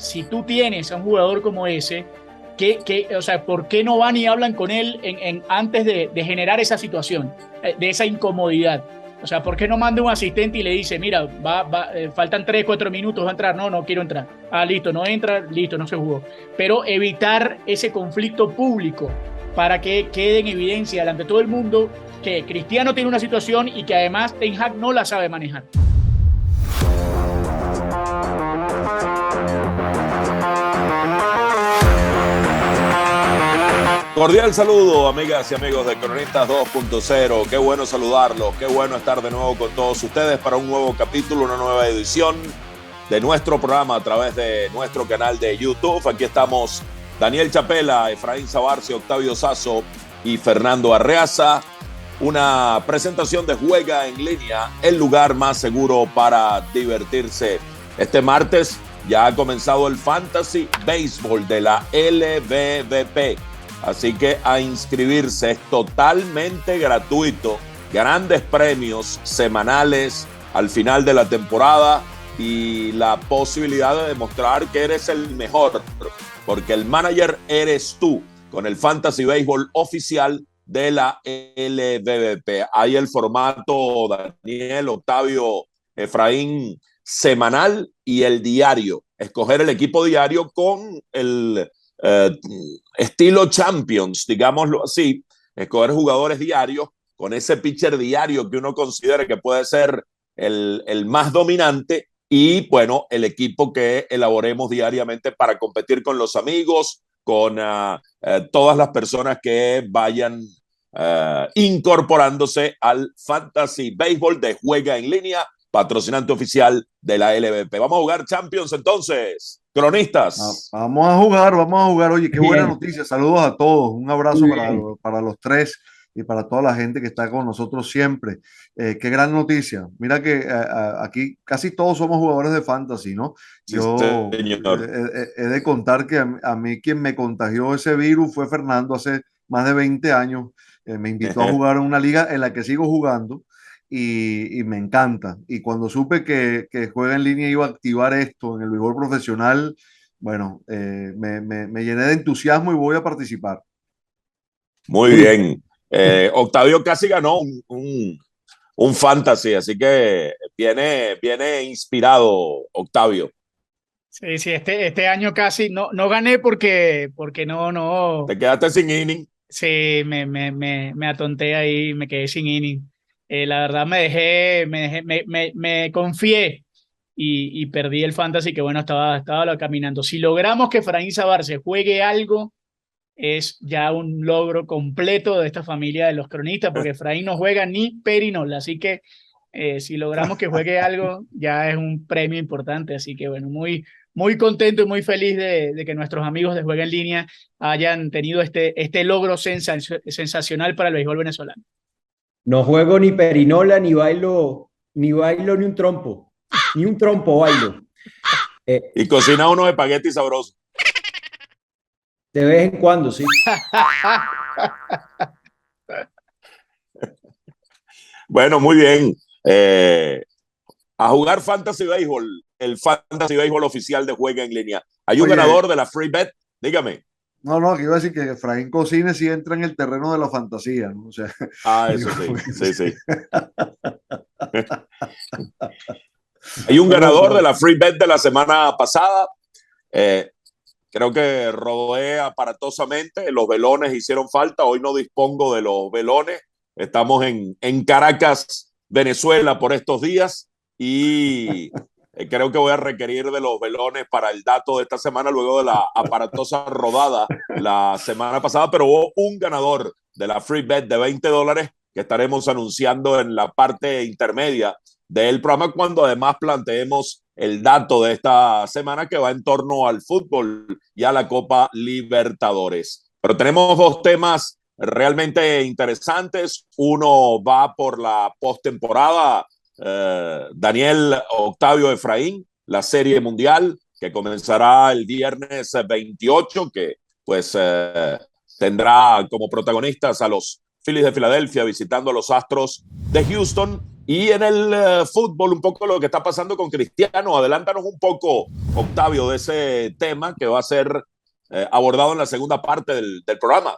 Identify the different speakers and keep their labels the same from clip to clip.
Speaker 1: si tú tienes a un jugador como ese, o sea, ¿por qué no van y hablan con él antes de generar esa situación, de esa incomodidad? O sea, ¿por qué no manda un asistente y le dice, mira, faltan 3, 4 minutos, va a entrar? No, no quiero entrar. Ah, listo, no entra, listo, no se jugó. Pero evitar ese conflicto público para que quede en evidencia delante de todo el mundo que Cristiano tiene una situación y que además Ten Hag no la sabe manejar.
Speaker 2: Cordial saludo, amigas y amigos de Cronistas 2.0. Qué bueno saludarlos, qué bueno estar de nuevo con todos ustedes para un nuevo capítulo, una nueva edición de nuestro programa a través de nuestro canal de YouTube. Aquí estamos Daniel Chapela, Efraín Sabarce, Octavio Sazo y Fernando Arreaza. Una presentación de Juega en Línea, el lugar más seguro para divertirse. Este martes ya ha comenzado el Fantasy Baseball de la LVVP. Así que a inscribirse, es totalmente gratuito. Grandes premios semanales al final de la temporada y la posibilidad de demostrar que eres el mejor, porque el manager eres tú, con el Fantasy Baseball oficial de la LVVP. Hay el formato, Daniel, Octavio, Efraín, semanal y el diario. Escoger el equipo diario con el estilo Champions, digámoslo así, escoger jugadores diarios con ese pitcher diario que uno considera que puede ser el más dominante y, bueno, el equipo que elaboremos diariamente para competir con los amigos, con todas las personas que vayan incorporándose al Fantasy Baseball de Juega en Línea, patrocinante oficial de la LVP. Vamos a jugar Champions entonces. Cronistas.
Speaker 3: Vamos a jugar, vamos a jugar. Oye, qué buena noticia. Saludos a todos. Un abrazo para los tres y para toda la gente que está con nosotros siempre. Qué gran noticia. Mira que aquí casi todos somos jugadores de fantasy, ¿no?
Speaker 2: Sí,
Speaker 3: Yo
Speaker 2: señor.
Speaker 3: he de contar que a mí quien me contagió ese virus fue Fernando hace más de 20 años. Me invitó a jugar en una liga en la que sigo jugando. Y me encanta. Y cuando supe que Juega en Línea iba a activar esto en el béisbol profesional, bueno, me llené de entusiasmo y voy a participar.
Speaker 2: Muy bien. Octavio casi ganó un fantasy, así que viene inspirado, Octavio.
Speaker 1: Sí, sí, este año casi no gané porque no.
Speaker 2: Te quedaste sin inning.
Speaker 1: Sí, me atonté ahí, me quedé sin inning. La verdad me confié y perdí el fantasy que bueno, estaba caminando. Si logramos que Efraín Sabarce juegue algo, es ya un logro completo de esta familia de los cronistas, porque Efraín no juega ni perinola, así que si logramos que juegue algo, ya es un premio importante. Así que bueno, muy contento y muy feliz de que nuestros amigos de Juega en Línea hayan tenido este logro sensacional para el béisbol venezolano.
Speaker 4: No juego ni perinola, ni un trompo. Ni un trompo bailo.
Speaker 2: Y cocina unos espaguetis sabrosos.
Speaker 4: De vez en cuando, sí.
Speaker 2: Bueno, muy bien. A jugar Fantasy Baseball, el Fantasy Baseball oficial de Juega en Línea. Hay un ganador de la Free Bet, dígame.
Speaker 3: No, que iba a decir que Efraín Cocine sí entra en el terreno de la fantasía, ¿no? O sea,
Speaker 2: eso sí. Hay un ganador de la Free Bet de la semana pasada. Creo que rodé aparatosamente. Los velones hicieron falta. Hoy no dispongo de los velones. Estamos en Caracas, Venezuela, por estos días. Y creo que voy a requerir de los velones para el dato de esta semana, luego de la aparatosa rodada la semana pasada. Pero hubo un ganador de la Free Bet de $20 que estaremos anunciando en la parte intermedia del programa, cuando además planteemos el dato de esta semana, que va en torno al fútbol y a la Copa Libertadores. Pero tenemos dos temas realmente interesantes. Uno va por la postemporada, Daniel, Octavio, Efraín, la Serie Mundial, que comenzará el viernes 28, que pues tendrá como protagonistas a los Phillies de Filadelfia visitando a los Astros de Houston, Y en el fútbol, un poco lo que está pasando con Cristiano. Adelántanos un poco, Octavio, de ese tema que va a ser abordado en la segunda parte del programa.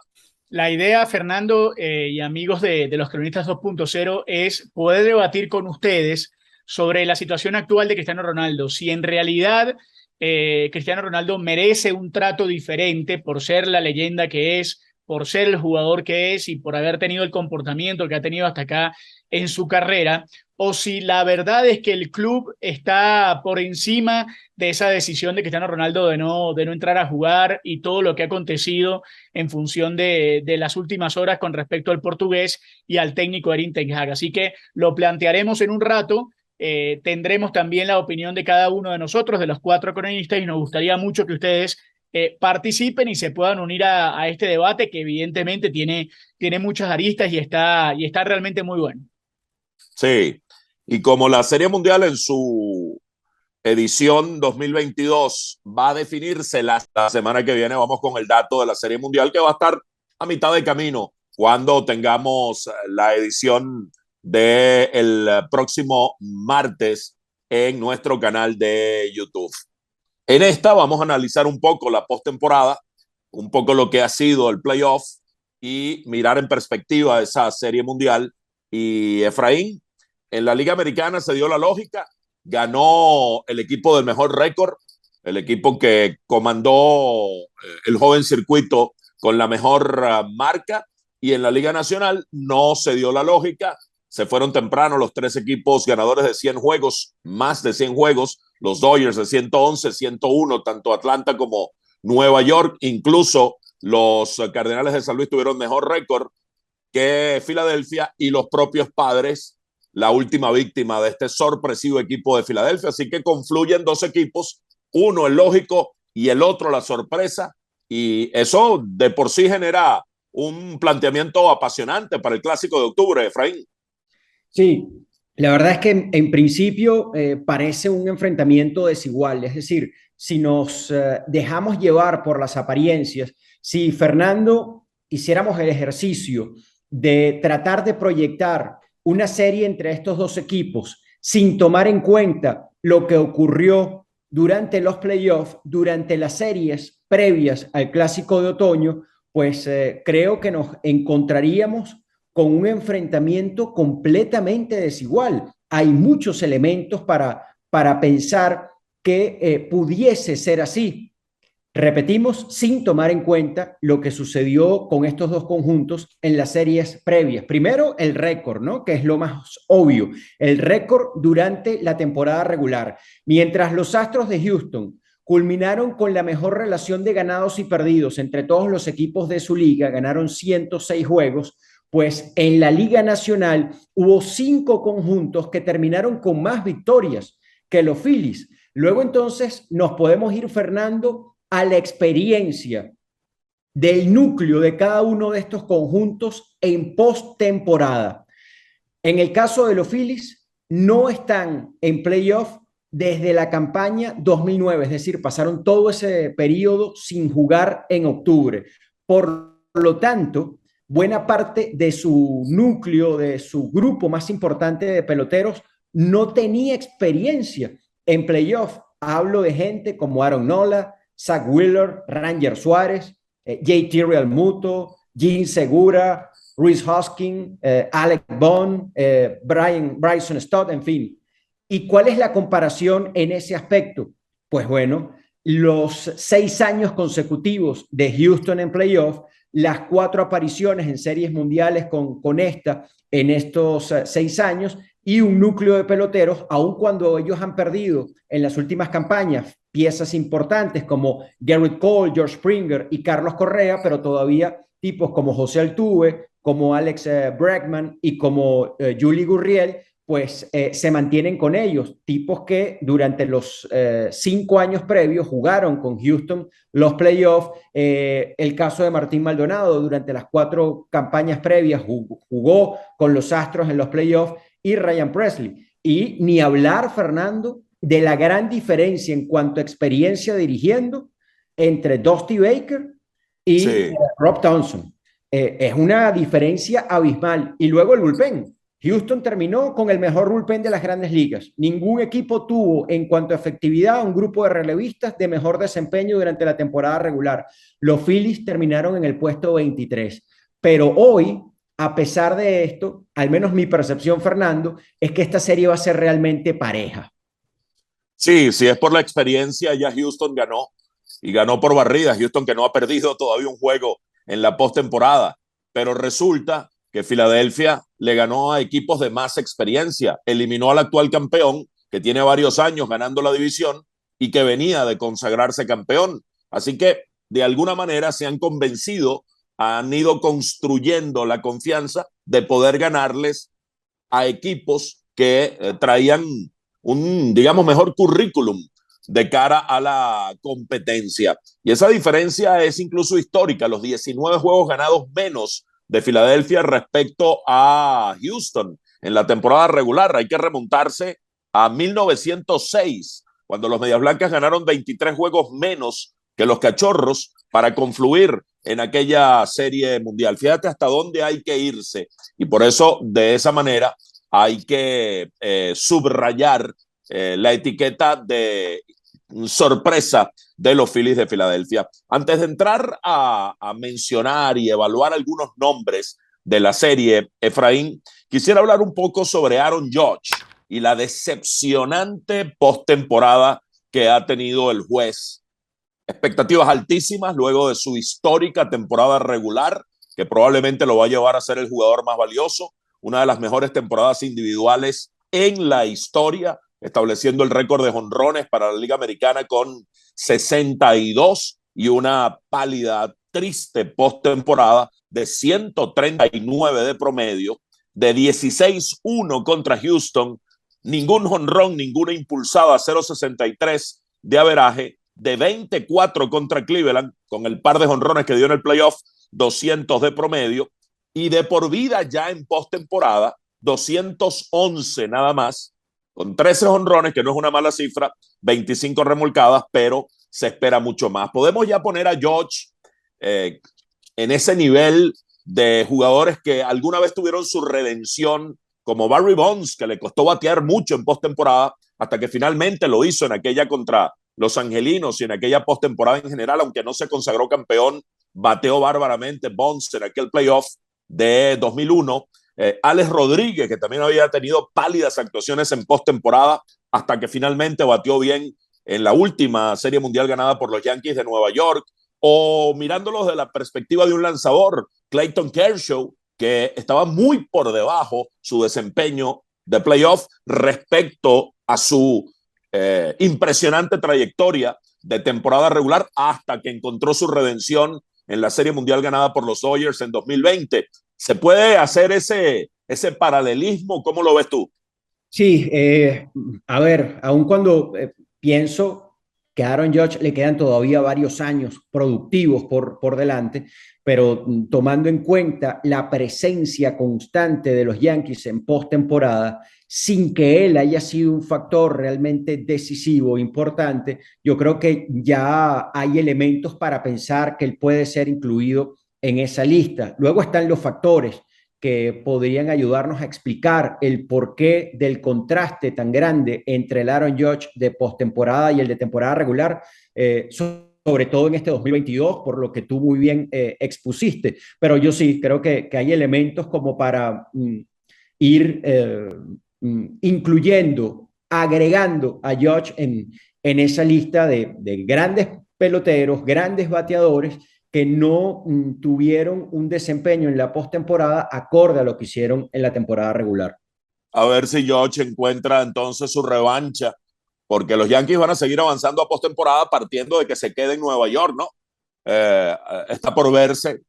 Speaker 1: La idea, Fernando, y amigos de los Cronistas 2.0, es poder debatir con ustedes sobre la situación actual de Cristiano Ronaldo. Si en realidad Cristiano Ronaldo merece un trato diferente por ser la leyenda que es, por ser el jugador que es y por haber tenido el comportamiento que ha tenido hasta acá en su carrera, o si la verdad es que el club está por encima de esa decisión de Cristiano Ronaldo de no entrar a jugar y todo lo que ha acontecido en función de las últimas horas con respecto al portugués y al técnico Erik ten Hag. Así que lo plantearemos en un rato. Tendremos también la opinión de cada uno de nosotros, de los cuatro cronistas, y nos gustaría mucho que ustedes participen y se puedan unir a este debate que evidentemente tiene muchas aristas y está realmente muy bueno.
Speaker 2: Sí, y como la Serie Mundial en su edición 2022 va a definirse la semana que viene, vamos con el dato de la Serie Mundial que va a estar a mitad de camino cuando tengamos la edición del próximo martes en nuestro canal de YouTube. En esta vamos a analizar un poco la postemporada, un poco lo que ha sido el playoff y mirar en perspectiva esa Serie Mundial. Y Efraín, en la Liga Americana se dio la lógica, ganó el equipo del mejor récord, el equipo que comandó el joven circuito con la mejor marca, y en la Liga Nacional no se dio la lógica, se fueron temprano los tres equipos ganadores de 100 juegos, más de 100 juegos, los Dodgers de 111, 101, tanto Atlanta como Nueva York, incluso los Cardenales de San Luis tuvieron mejor récord que Filadelfia, y los propios Padres, la última víctima de este sorpresivo equipo de Filadelfia. Así que confluyen dos equipos, uno el lógico y el otro la sorpresa, y eso de por sí genera un planteamiento apasionante para el Clásico de octubre, Efraín.
Speaker 4: Sí, la verdad es que en principio parece un enfrentamiento desigual, es decir, si nos dejamos llevar por las apariencias, si Fernando hiciéramos el ejercicio de tratar de proyectar una serie entre estos dos equipos sin tomar en cuenta lo que ocurrió durante los playoffs, durante las series previas al Clásico de Otoño, pues creo que nos encontraríamos con un enfrentamiento completamente desigual. Hay muchos elementos para pensar que pudiese ser así. Repetimos, sin tomar en cuenta lo que sucedió con estos dos conjuntos en las series previas. Primero, el récord, ¿no? Que es lo más obvio. El récord durante la temporada regular. Mientras los Astros de Houston culminaron con la mejor relación de ganados y perdidos entre todos los equipos de su liga, ganaron 106 juegos, pues en la Liga Nacional hubo 5 conjuntos que terminaron con más victorias que los Phillies. Luego entonces nos podemos ir, Fernando, a la experiencia del núcleo de cada uno de estos conjuntos en postemporada. En el caso de los Phillies, no están en playoff desde la campaña 2009, es decir, pasaron todo ese periodo sin jugar en octubre. Por lo tanto, buena parte de su núcleo, de su grupo más importante de peloteros, no tenía experiencia en playoff. Hablo de gente como Aaron Nola, Zach Wheeler, Ranger Suárez, JT Realmuto, Gene Segura, Rhys Hoskins, Alec Bohm, Bryson Stott, en fin. ¿Y cuál es la comparación en ese aspecto? Pues bueno, los 6 años consecutivos de Houston en playoff, las 4 apariciones en series mundiales con esta en estos 6 años, y un núcleo de peloteros, aun cuando ellos han perdido en las últimas campañas piezas importantes como Garrett Cole, George Springer y Carlos Correa, pero todavía tipos como José Altuve, como Alex Bregman y como Yuli Gurriel, pues se mantienen con ellos, tipos que durante los 5 años previos jugaron con Houston los playoffs. El caso de Martín Maldonado, durante las 4 campañas previas jugó con los Astros en los playoffs, y Ryan Presley. Y ni hablar, Fernando, de la gran diferencia en cuanto a experiencia dirigiendo entre Dusty Baker y
Speaker 2: Sí.
Speaker 4: Rob Thompson. Es una diferencia abismal. Y luego el bullpen. Houston terminó con el mejor bullpen de las grandes ligas. Ningún equipo tuvo, en cuanto a efectividad, un grupo de relevistas de mejor desempeño durante la temporada regular. Los Phillies terminaron en el puesto 23. Pero hoy, a pesar de esto, al menos mi percepción, Fernando, es que esta serie va a ser realmente pareja.
Speaker 2: Sí, si es por la experiencia, ya Houston ganó y ganó por barrida. Houston que no ha perdido todavía un juego en la postemporada, pero resulta que Filadelfia le ganó a equipos de más experiencia, eliminó al actual campeón que tiene varios años ganando la división y que venía de consagrarse campeón. Así que de alguna manera se han convencido, han ido construyendo la confianza de poder ganarles a equipos que traían un, digamos, mejor currículum de cara a la competencia. Y esa diferencia es incluso histórica, los 19 juegos ganados menos de Filadelfia respecto a Houston en la temporada regular. Hay que remontarse a 1906, cuando los Medias Blancas ganaron 23 juegos menos que los Cachorros para confluir en aquella serie mundial. Fíjate hasta dónde hay que irse. Y por eso, de esa manera, hay que subrayar la etiqueta de sorpresa de los Phillies de Filadelfia. Antes de entrar a mencionar y evaluar algunos nombres de la serie, Efraín, quisiera hablar un poco sobre Aaron Judge y la decepcionante postemporada que ha tenido el juez. Expectativas altísimas luego de su histórica temporada regular, que probablemente lo va a llevar a ser el jugador más valioso, una de las mejores temporadas individuales en la historia, estableciendo el récord de jonrones para la Liga Americana con 62 y una pálida, triste postemporada de 139 de promedio, de 16-1 contra Houston, ningún jonrón, ninguna impulsada, 0.63 de averaje, de 24 contra Cleveland, con el par de jonrones que dio en el playoff, 200 de promedio, y de por vida ya en postemporada, 211 nada más, con 13 jonrones, que no es una mala cifra, 25 remolcadas, pero se espera mucho más. Podemos ya poner a Judge en ese nivel de jugadores que alguna vez tuvieron su redención, como Barry Bonds, que le costó batear mucho en postemporada, hasta que finalmente lo hizo en aquella contra los Angelinos y en aquella postemporada en general, aunque no se consagró campeón, bateó bárbaramente Bonds en aquel playoff de 2001. Alex Rodríguez, que también había tenido pálidas actuaciones en postemporada, hasta que finalmente batió bien en la última Serie Mundial ganada por los Yankees de Nueva York. O mirándolos de la perspectiva de un lanzador, Clayton Kershaw, que estaba muy por debajo su desempeño de playoff respecto a su impresionante trayectoria de temporada regular, hasta que encontró su redención en la Serie Mundial ganada por los Dodgers en 2020. ¿Se puede hacer ese paralelismo? ¿Cómo lo ves tú?
Speaker 4: Sí, a ver, aun cuando pienso que a Aaron Judge le quedan todavía varios años productivos por delante, pero tomando en cuenta la presencia constante de los Yankees en postemporada, sin que él haya sido un factor realmente decisivo, importante, yo creo que ya hay elementos para pensar que él puede ser incluido en esa lista. Luego están los factores que podrían ayudarnos a explicar el porqué del contraste tan grande entre el Aaron Judge de postemporada y el de temporada regular, sobre todo en este 2022, por lo que tú muy bien expusiste. Pero yo sí creo que hay elementos como para ir incluyendo, agregando a Judge en esa lista de grandes peloteros, grandes bateadores que no tuvieron un desempeño en la postemporada acorde a lo que hicieron en la temporada regular.
Speaker 2: A ver si Judge encuentra entonces su revancha, porque los Yankees van a seguir avanzando a postemporada partiendo de que se quede en Nueva York, ¿no? Está por verse.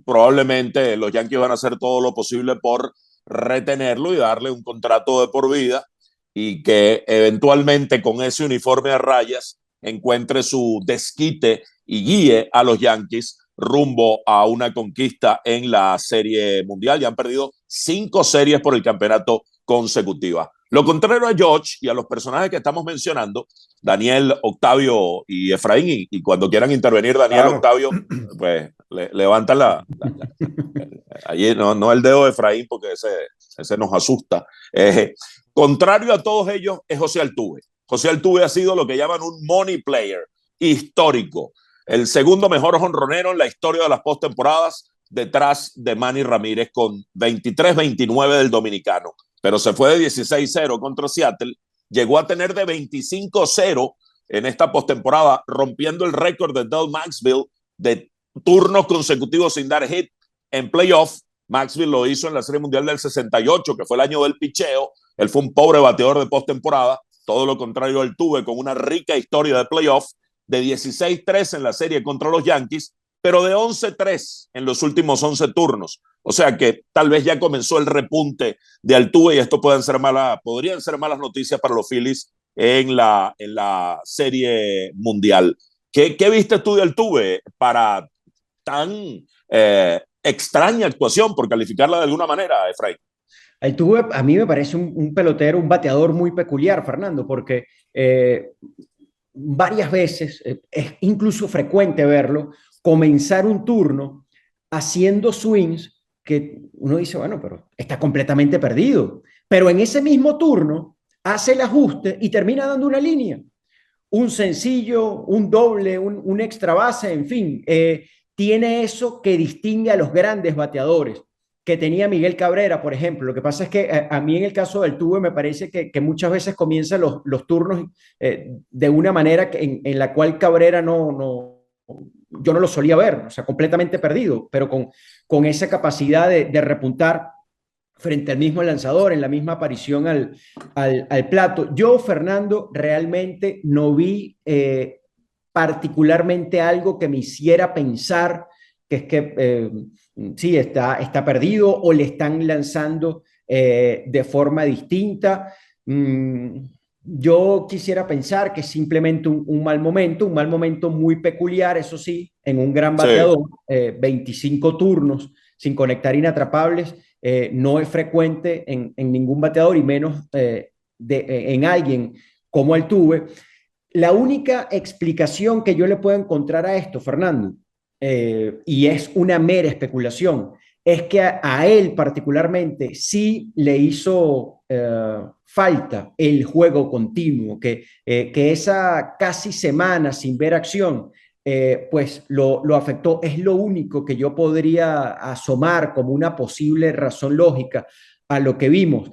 Speaker 2: Probablemente los Yankees van a hacer todo lo posible por retenerlo y darle un contrato de por vida, y que eventualmente con ese uniforme a rayas encuentre su desquite y guíe a los Yankees rumbo a una conquista en la Serie Mundial. Ya han perdido 5 series por el campeonato consecutiva. Lo contrario a Judge y a los personajes que estamos mencionando, Daniel, Octavio y Efraín, y cuando quieran intervenir Daniel, claro, Octavio, pues levantan Allí no el dedo de Efraín, porque ese nos asusta. Contrario a todos ellos es José Altuve. José Altuve ha sido lo que llaman un money player histórico. El segundo mejor jonronero en la historia de las postemporadas, detrás de Manny Ramírez, con 23-29 del dominicano. Pero se fue de 16-0 contra Seattle. Llegó a tener de 25-0 en esta postemporada, rompiendo el récord de Del Maxville de turnos consecutivos sin dar hit en playoff. Maxville lo hizo en la Serie Mundial del 68, que fue el año del picheo. Él fue un pobre bateador de postemporada, todo lo contrario al Altuve, con una rica historia de playoff, de 16-3 en la serie contra los Yankees, pero de 11-3 en los últimos 11 turnos. O sea que tal vez ya comenzó el repunte de Altuve y esto podrían ser malas noticias para los Phillies en la Serie Mundial. ¿Qué viste tú de Altuve para tan extraña actuación, por calificarla de alguna manera, Efraín?
Speaker 4: Altuve a mí me parece un pelotero, un bateador muy peculiar, Fernando, porque varias veces, es incluso frecuente verlo, comenzar un turno haciendo swings que uno dice, bueno, pero está completamente perdido. Pero en ese mismo turno hace el ajuste y termina dando una línea. Un sencillo, un doble, un extra base, en fin. Tiene eso que distingue a los grandes bateadores que tenía Miguel Cabrera, por ejemplo. Lo que pasa es que a mí en el caso del Tuve me parece que muchas veces comienzan los turnos de una manera en la cual Cabrera yo no lo solía ver, o sea, completamente perdido, pero con esa capacidad de repuntar frente al mismo lanzador, en la misma aparición al plato. Yo, Fernando, realmente no vi particularmente algo que me hiciera pensar que es que sí, está perdido o le están lanzando de forma distinta. Yo quisiera pensar que es simplemente un mal momento muy peculiar, eso sí, en un gran bateador, 25 turnos sin conectar inatrapables, no es frecuente en ningún bateador y menos en alguien como Altuve. La única explicación que yo le puedo encontrar a esto, Fernando, y es una mera especulación, es que a él particularmente sí le hizo falta el juego continuo, que esa casi semana sin ver acción, pues lo afectó. Es lo único que yo podría asomar como una posible razón lógica a lo que vimos.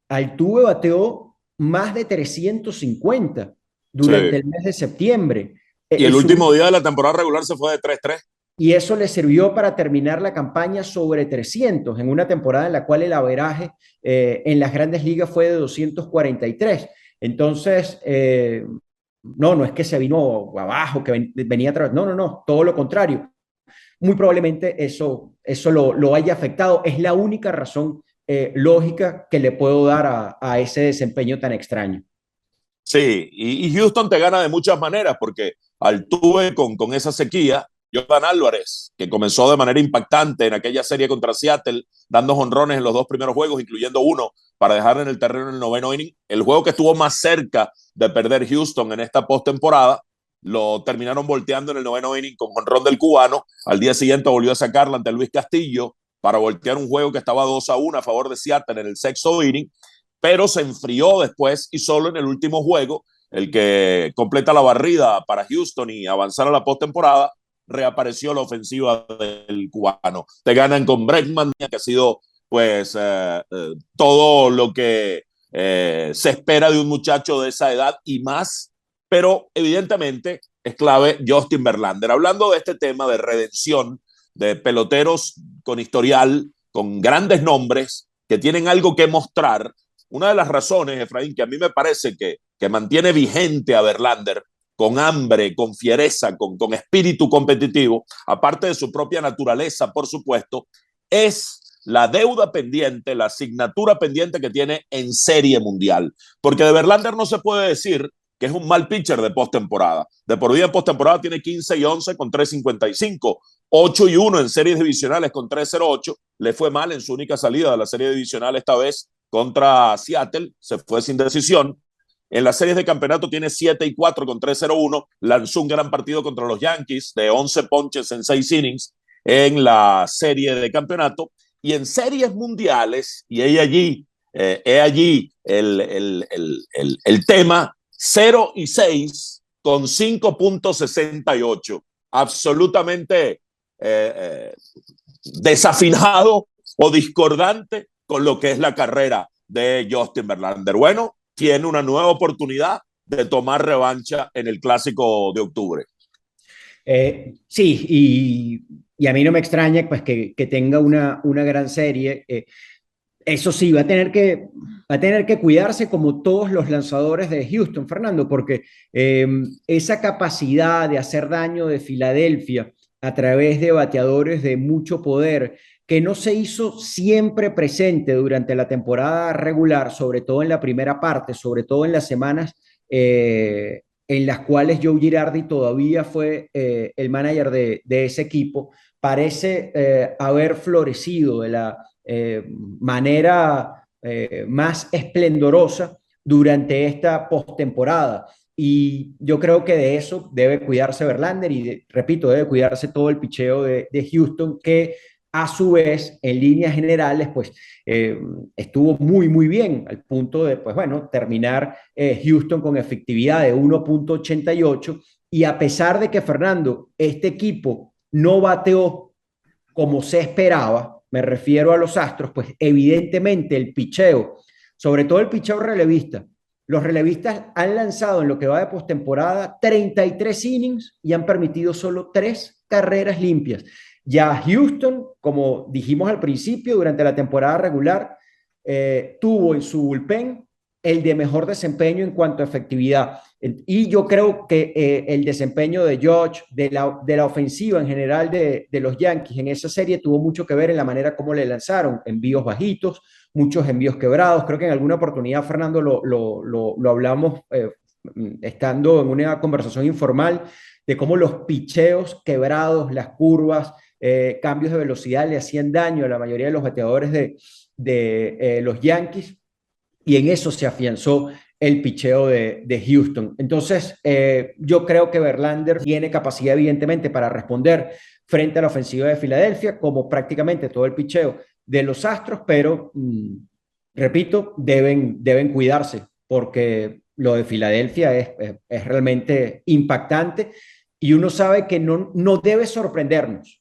Speaker 4: Altuve bateó más de 350 durante el mes de septiembre.
Speaker 2: Y el último día de la temporada regular se fue de 3-3.
Speaker 4: Y eso le sirvió para terminar la campaña sobre 300 en una temporada en la cual el averaje en las grandes ligas fue de 243. Entonces, no es que se vino abajo, que venía atrás. No, todo lo contrario. Muy probablemente eso lo haya afectado. Es la única razón lógica que le puedo dar a ese desempeño tan extraño.
Speaker 2: Sí, y Houston te gana de muchas maneras porque Altuve con esa sequía, Jordan Álvarez, que comenzó de manera impactante en aquella serie contra Seattle, dando jonrones en los dos primeros juegos, incluyendo uno para dejar en el terreno en el noveno inning. El juego que estuvo más cerca de perder Houston en esta postemporada, lo terminaron volteando en el noveno inning con jonrón del cubano. Al día siguiente volvió a sacarla ante Luis Castillo para voltear un juego que estaba 2-1 a favor de Seattle en el sexto inning, pero se enfrió después y solo en el último juego, el que completa la barrida para Houston y avanzar a la postemporada, reapareció la ofensiva del cubano. Te ganan con Bregman, que ha sido pues todo lo que se espera de un muchacho de esa edad y más, pero evidentemente es clave Justin Verlander. Hablando de este tema de redención, de peloteros con historial, con grandes nombres, que tienen algo que mostrar, una de las razones, Efraín, que a mí me parece que mantiene vigente a Verlander, con hambre, con fiereza, con espíritu competitivo, aparte de su propia naturaleza, por supuesto, es la deuda pendiente, la asignatura pendiente que tiene en Serie Mundial. Porque de Verlander no se puede decir que es un mal pitcher de postemporada. De por vida en postemporada tiene 15-11 con 3.55, 8-1 en series divisionales con 3.08. Le fue mal en su única salida de la serie divisional esta vez contra Seattle, se fue sin decisión. En las series de campeonato tiene 7-4 con 3.01. Lanzó un gran partido contra los Yankees de 11 ponches en 6 innings en la serie de campeonato. Y en series mundiales, y he allí el tema, 0-6 con 5.68. Absolutamente desafinado o discordante con lo que es la carrera de Justin Verlander. Bueno, tiene una nueva oportunidad de tomar revancha en el Clásico de octubre.
Speaker 4: Sí, y a mí no me extraña pues, que tenga una gran serie. Eso sí, va a tener que cuidarse como todos los lanzadores de Houston, Fernando, porque esa capacidad de hacer daño de Filadelfia a través de bateadores de mucho poder, que no se hizo siempre presente durante la temporada regular, sobre todo en la primera parte, sobre todo en las semanas en las cuales Joe Girardi todavía fue el manager de ese equipo, parece haber florecido de la manera más esplendorosa durante esta postemporada. Y yo creo que de eso debe cuidarse Verlander y, repito, debe cuidarse todo el picheo de Houston, que a su vez, en líneas generales, pues estuvo muy, muy bien, al punto de, pues bueno, terminar Houston con efectividad de 1.88. Y a pesar de que, Fernando, este equipo no bateó como se esperaba, me refiero a los Astros, pues evidentemente el picheo, sobre todo el picheo relevista, los relevistas han lanzado en lo que va de postemporada 33 innings y han permitido solo 3 carreras limpias. Ya Houston, como dijimos al principio, durante la temporada regular, tuvo en su bullpen el de mejor desempeño en cuanto a efectividad. Y yo creo que el desempeño de George, de la ofensiva en general de los Yankees en esa serie tuvo mucho que ver en la manera como le lanzaron, envíos bajitos, muchos envíos quebrados. Creo que en alguna oportunidad, Fernando, lo hablamos estando en una conversación informal de cómo los picheos quebrados, las curvas, cambios de velocidad le hacían daño a la mayoría de los bateadores de los Yankees, y en eso se afianzó el picheo de Houston. Entonces, yo creo que Verlander tiene capacidad, evidentemente, para responder frente a la ofensiva de Filadelfia, como prácticamente todo el picheo de los Astros, pero, repito, deben cuidarse, porque lo de Filadelfia es realmente impactante, y uno sabe que no debe sorprendernos,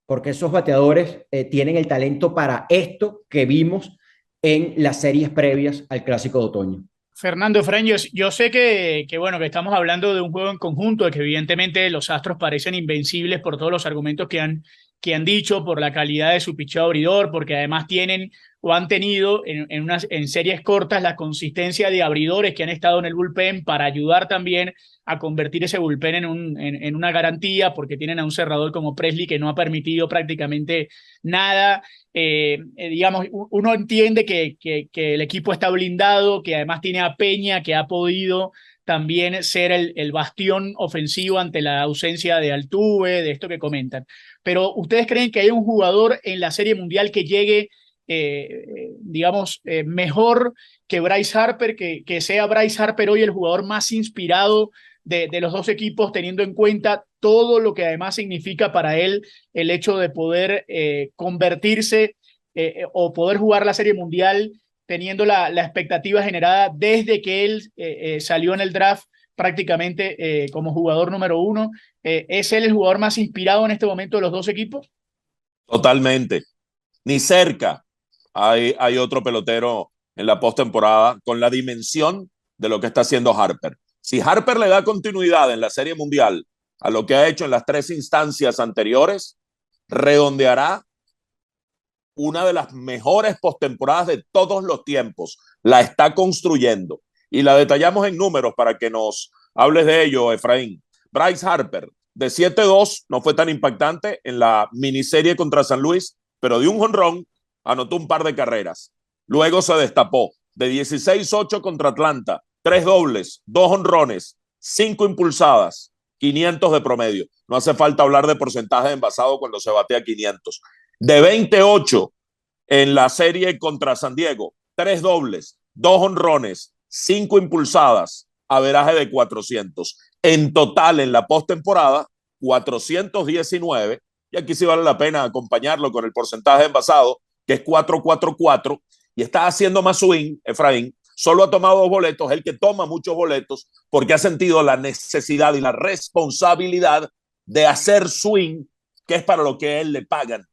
Speaker 4: porque esos bateadores tienen el talento para esto que vimos en las series previas al Clásico de Otoño.
Speaker 1: Fernando Efraín, yo sé bueno, que estamos hablando de un juego en conjunto, de que evidentemente los Astros parecen invencibles por todos los argumentos que han dicho, por la calidad de su picheo abridor, porque además tienen o han tenido en series cortas la consistencia de abridores que han estado en el bullpen para ayudar también a convertir ese bullpen en una garantía, porque tienen a un cerrador como Presley que no ha permitido prácticamente nada. Digamos, uno entiende que el equipo está blindado, que además tiene a Peña, que ha podido también ser el bastión ofensivo ante la ausencia de Altuve, de esto que comentan. Pero ¿ustedes creen que hay un jugador en la Serie Mundial que llegue, digamos, mejor que Bryce Harper, que sea Bryce Harper hoy el jugador más inspirado de los dos equipos, teniendo en cuenta todo lo que además significa para él el hecho de poder convertirse o poder jugar la Serie Mundial teniendo la expectativa generada desde que él salió en el draft prácticamente como jugador número 1? ¿Es él el jugador más inspirado en este momento de los dos equipos?
Speaker 2: Totalmente. Ni cerca hay otro pelotero en la postemporada con la dimensión de lo que está haciendo Harper. Si Harper le da continuidad en la Serie Mundial a lo que ha hecho en las 3 instancias anteriores, redondeará una de las mejores postemporadas de todos los tiempos. La está construyendo y la detallamos en números para que nos hables de ello, Efraín. Bryce Harper, de 7-2, no fue tan impactante en la miniserie contra San Luis, pero de un jonrón anotó un par de carreras. Luego se destapó de 16-8 contra Atlanta, 3 dobles, 2 jonrones, 5 impulsadas, 500 de promedio. No hace falta hablar de porcentaje de envasado cuando se bate a 500. De 28 en la serie contra San Diego, 3 dobles, 2 jonrones, 5 impulsadas, averaje de 400. En total, en la postemporada, 419, y aquí sí vale la pena acompañarlo con el porcentaje de envasado, que es 4-4-4, y está haciendo más swing. Efraín solo ha tomado 2 boletos, el que toma muchos boletos porque ha sentido la necesidad y la responsabilidad de hacer swing, que es para lo que a él le pagan.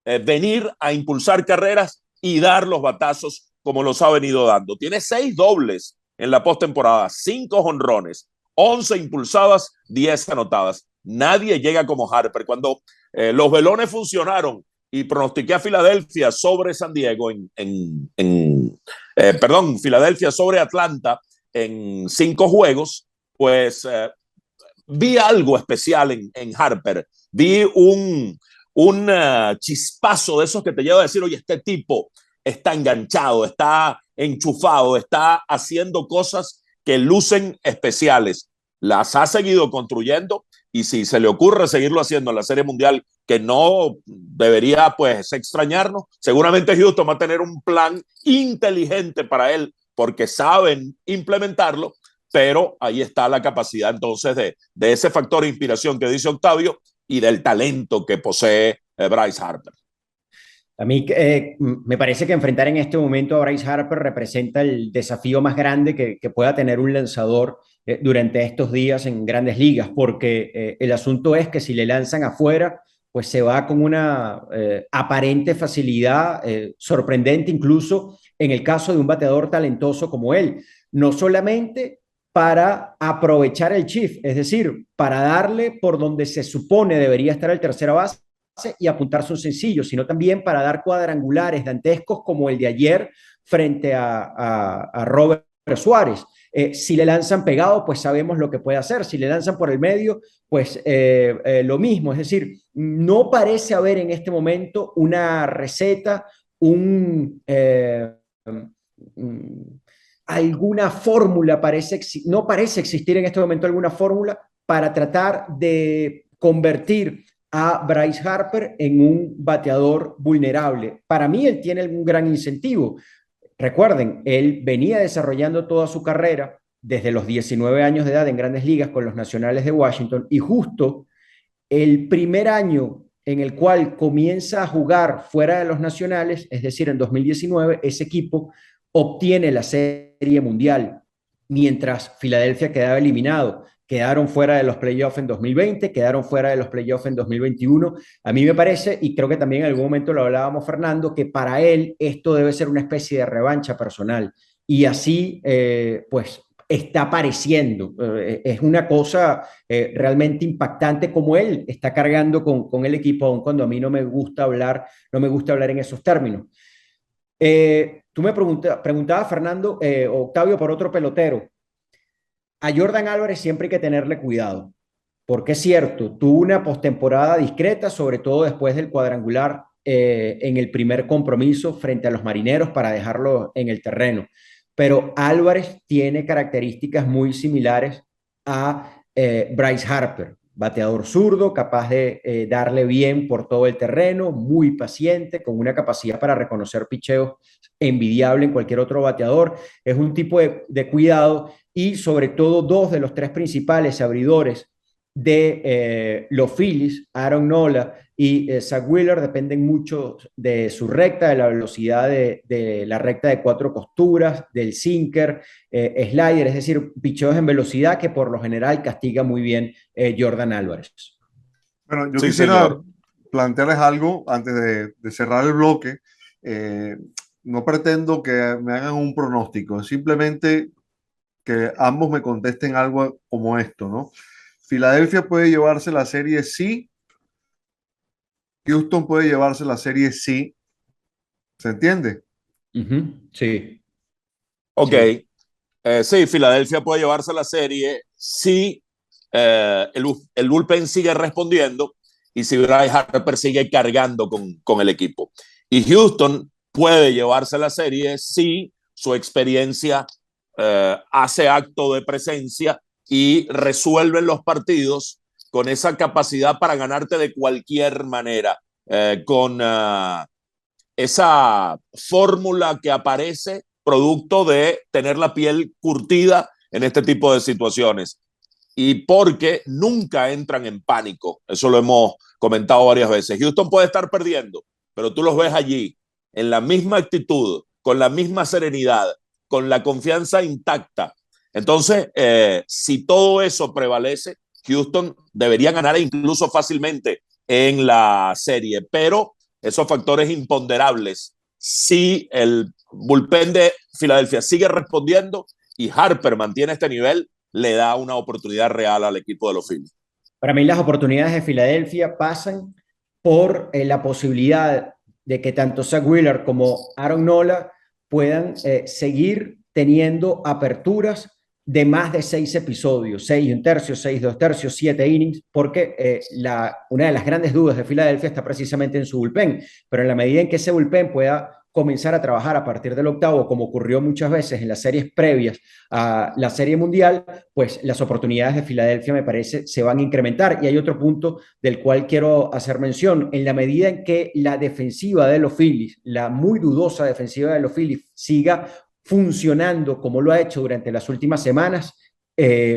Speaker 2: Venir a impulsar carreras y dar los batazos como los ha venido dando. Tiene 6 dobles en la postemporada, 5 jonrones, 11 impulsadas, 10 anotadas. Nadie llega como Harper. Cuando los velones funcionaron y pronostiqué a Filadelfia sobre San Diego Filadelfia sobre Atlanta en 5 juegos, pues vi algo especial en Harper. Vi un chispazo de esos que te lleva a decir, oye, este tipo está enganchado, está enchufado, está haciendo cosas que lucen especiales. Las ha seguido construyendo, y si se le ocurre seguirlo haciendo en la Serie Mundial, que no debería pues extrañarnos, seguramente Houston va a tener un plan inteligente para él, porque saben implementarlo, pero ahí está la capacidad entonces de ese factor de inspiración que dice Octavio y del talento que posee Bryce Harper.
Speaker 4: A mí me parece que enfrentar en este momento a Bryce Harper representa el desafío más grande que pueda tener un lanzador durante estos días en grandes ligas, porque el asunto es que si le lanzan afuera, pues se va con una aparente facilidad, sorprendente incluso en el caso de un bateador talentoso como él. No solamente para aprovechar el shift, es decir, para darle por donde se supone debería estar el tercera base y apuntarse un sencillo, sino también para dar cuadrangulares dantescos como el de ayer frente a Robert Suárez. Si le lanzan pegado, pues sabemos lo que puede hacer. Si le lanzan por el medio, pues lo mismo. Es decir, no parece haber en este momento una receta, alguna fórmula, no parece existir en este momento alguna fórmula para tratar de convertir a Bryce Harper en un bateador vulnerable. Para mí él tiene un gran incentivo. Recuerden, él venía desarrollando toda su carrera desde los 19 años de edad en Grandes Ligas con los Nacionales de Washington, y justo el primer año en el cual comienza a jugar fuera de los Nacionales, es decir, en 2019, ese equipo obtiene la Serie Mundial, mientras Filadelfia quedaba eliminado. Quedaron fuera de los playoffs en 2020, quedaron fuera de los playoffs en 2021. A mí me parece, y creo que también en algún momento lo hablábamos, Fernando, que para él esto debe ser una especie de revancha personal. Y así, pues, está apareciendo. Es una cosa realmente impactante como él está cargando con el equipo, aun cuando a mí no me gusta hablar en esos términos. Tú me preguntabas, Fernando, Octavio, por otro pelotero. A Jordan Álvarez siempre hay que tenerle cuidado, porque es cierto, tuvo una postemporada discreta, sobre todo después del cuadrangular en el primer compromiso frente a los Marineros para dejarlo en el terreno. Pero Álvarez tiene características muy similares a Bryce Harper, bateador zurdo, capaz de darle bien por todo el terreno, muy paciente, con una capacidad para reconocer picheos envidiable en cualquier otro bateador. Es un tipo de cuidado, y sobre todo 2 de los 3 principales abridores de los Phillies, Aaron Nola y Zach Wheeler, dependen mucho de su recta, de la velocidad de la recta de 4 costuras, del sinker, slider, es decir, picheos en velocidad que por lo general castiga muy bien Jordan Álvarez.
Speaker 3: Bueno, yo quisiera plantearles algo antes de cerrar el bloque. No pretendo que me hagan un pronóstico, simplemente que ambos me contesten algo como esto, ¿no? Filadelfia puede llevarse la serie sí. Houston puede llevarse la serie sí. ¿Se entiende?
Speaker 4: Sí.
Speaker 2: Ok. Sí, Filadelfia puede llevarse la serie si el bullpen sigue respondiendo y si Bryce Harper sigue cargando con el equipo. Y Houston puede llevarse la serie si su experiencia hace acto de presencia y resuelven los partidos con esa capacidad para ganarte de cualquier manera, con esa fórmula que aparece producto de tener la piel curtida en este tipo de situaciones, y porque nunca entran en pánico. Eso lo hemos comentado varias veces. Houston puede estar perdiendo, pero tú los ves allí en la misma actitud, con la misma serenidad, con la confianza intacta. Entonces, si todo eso prevalece, Houston debería ganar incluso fácilmente en la serie, pero esos factores imponderables, si el bullpen de Filadelfia sigue respondiendo y Harper mantiene este nivel, le da una oportunidad real al equipo de los Phillies.
Speaker 4: Para mí las oportunidades de Filadelfia pasan por la posibilidad de que tanto Zach Wheeler como Aaron Nola puedan seguir teniendo aperturas de más de 6 episodios, 6 1/3, 6 2/3, 7 innings, porque una de las grandes dudas de Filadelfia está precisamente en su bullpen, pero en la medida en que ese bullpen pueda comenzar a trabajar a partir del octavo, como ocurrió muchas veces en las series previas a la Serie Mundial, pues las oportunidades de Filadelfia, me parece, se van a incrementar. Y hay otro punto del cual quiero hacer mención. En la medida en que la defensiva de los Phillies, la muy dudosa defensiva de los Phillies, siga funcionando como lo ha hecho durante las últimas semanas,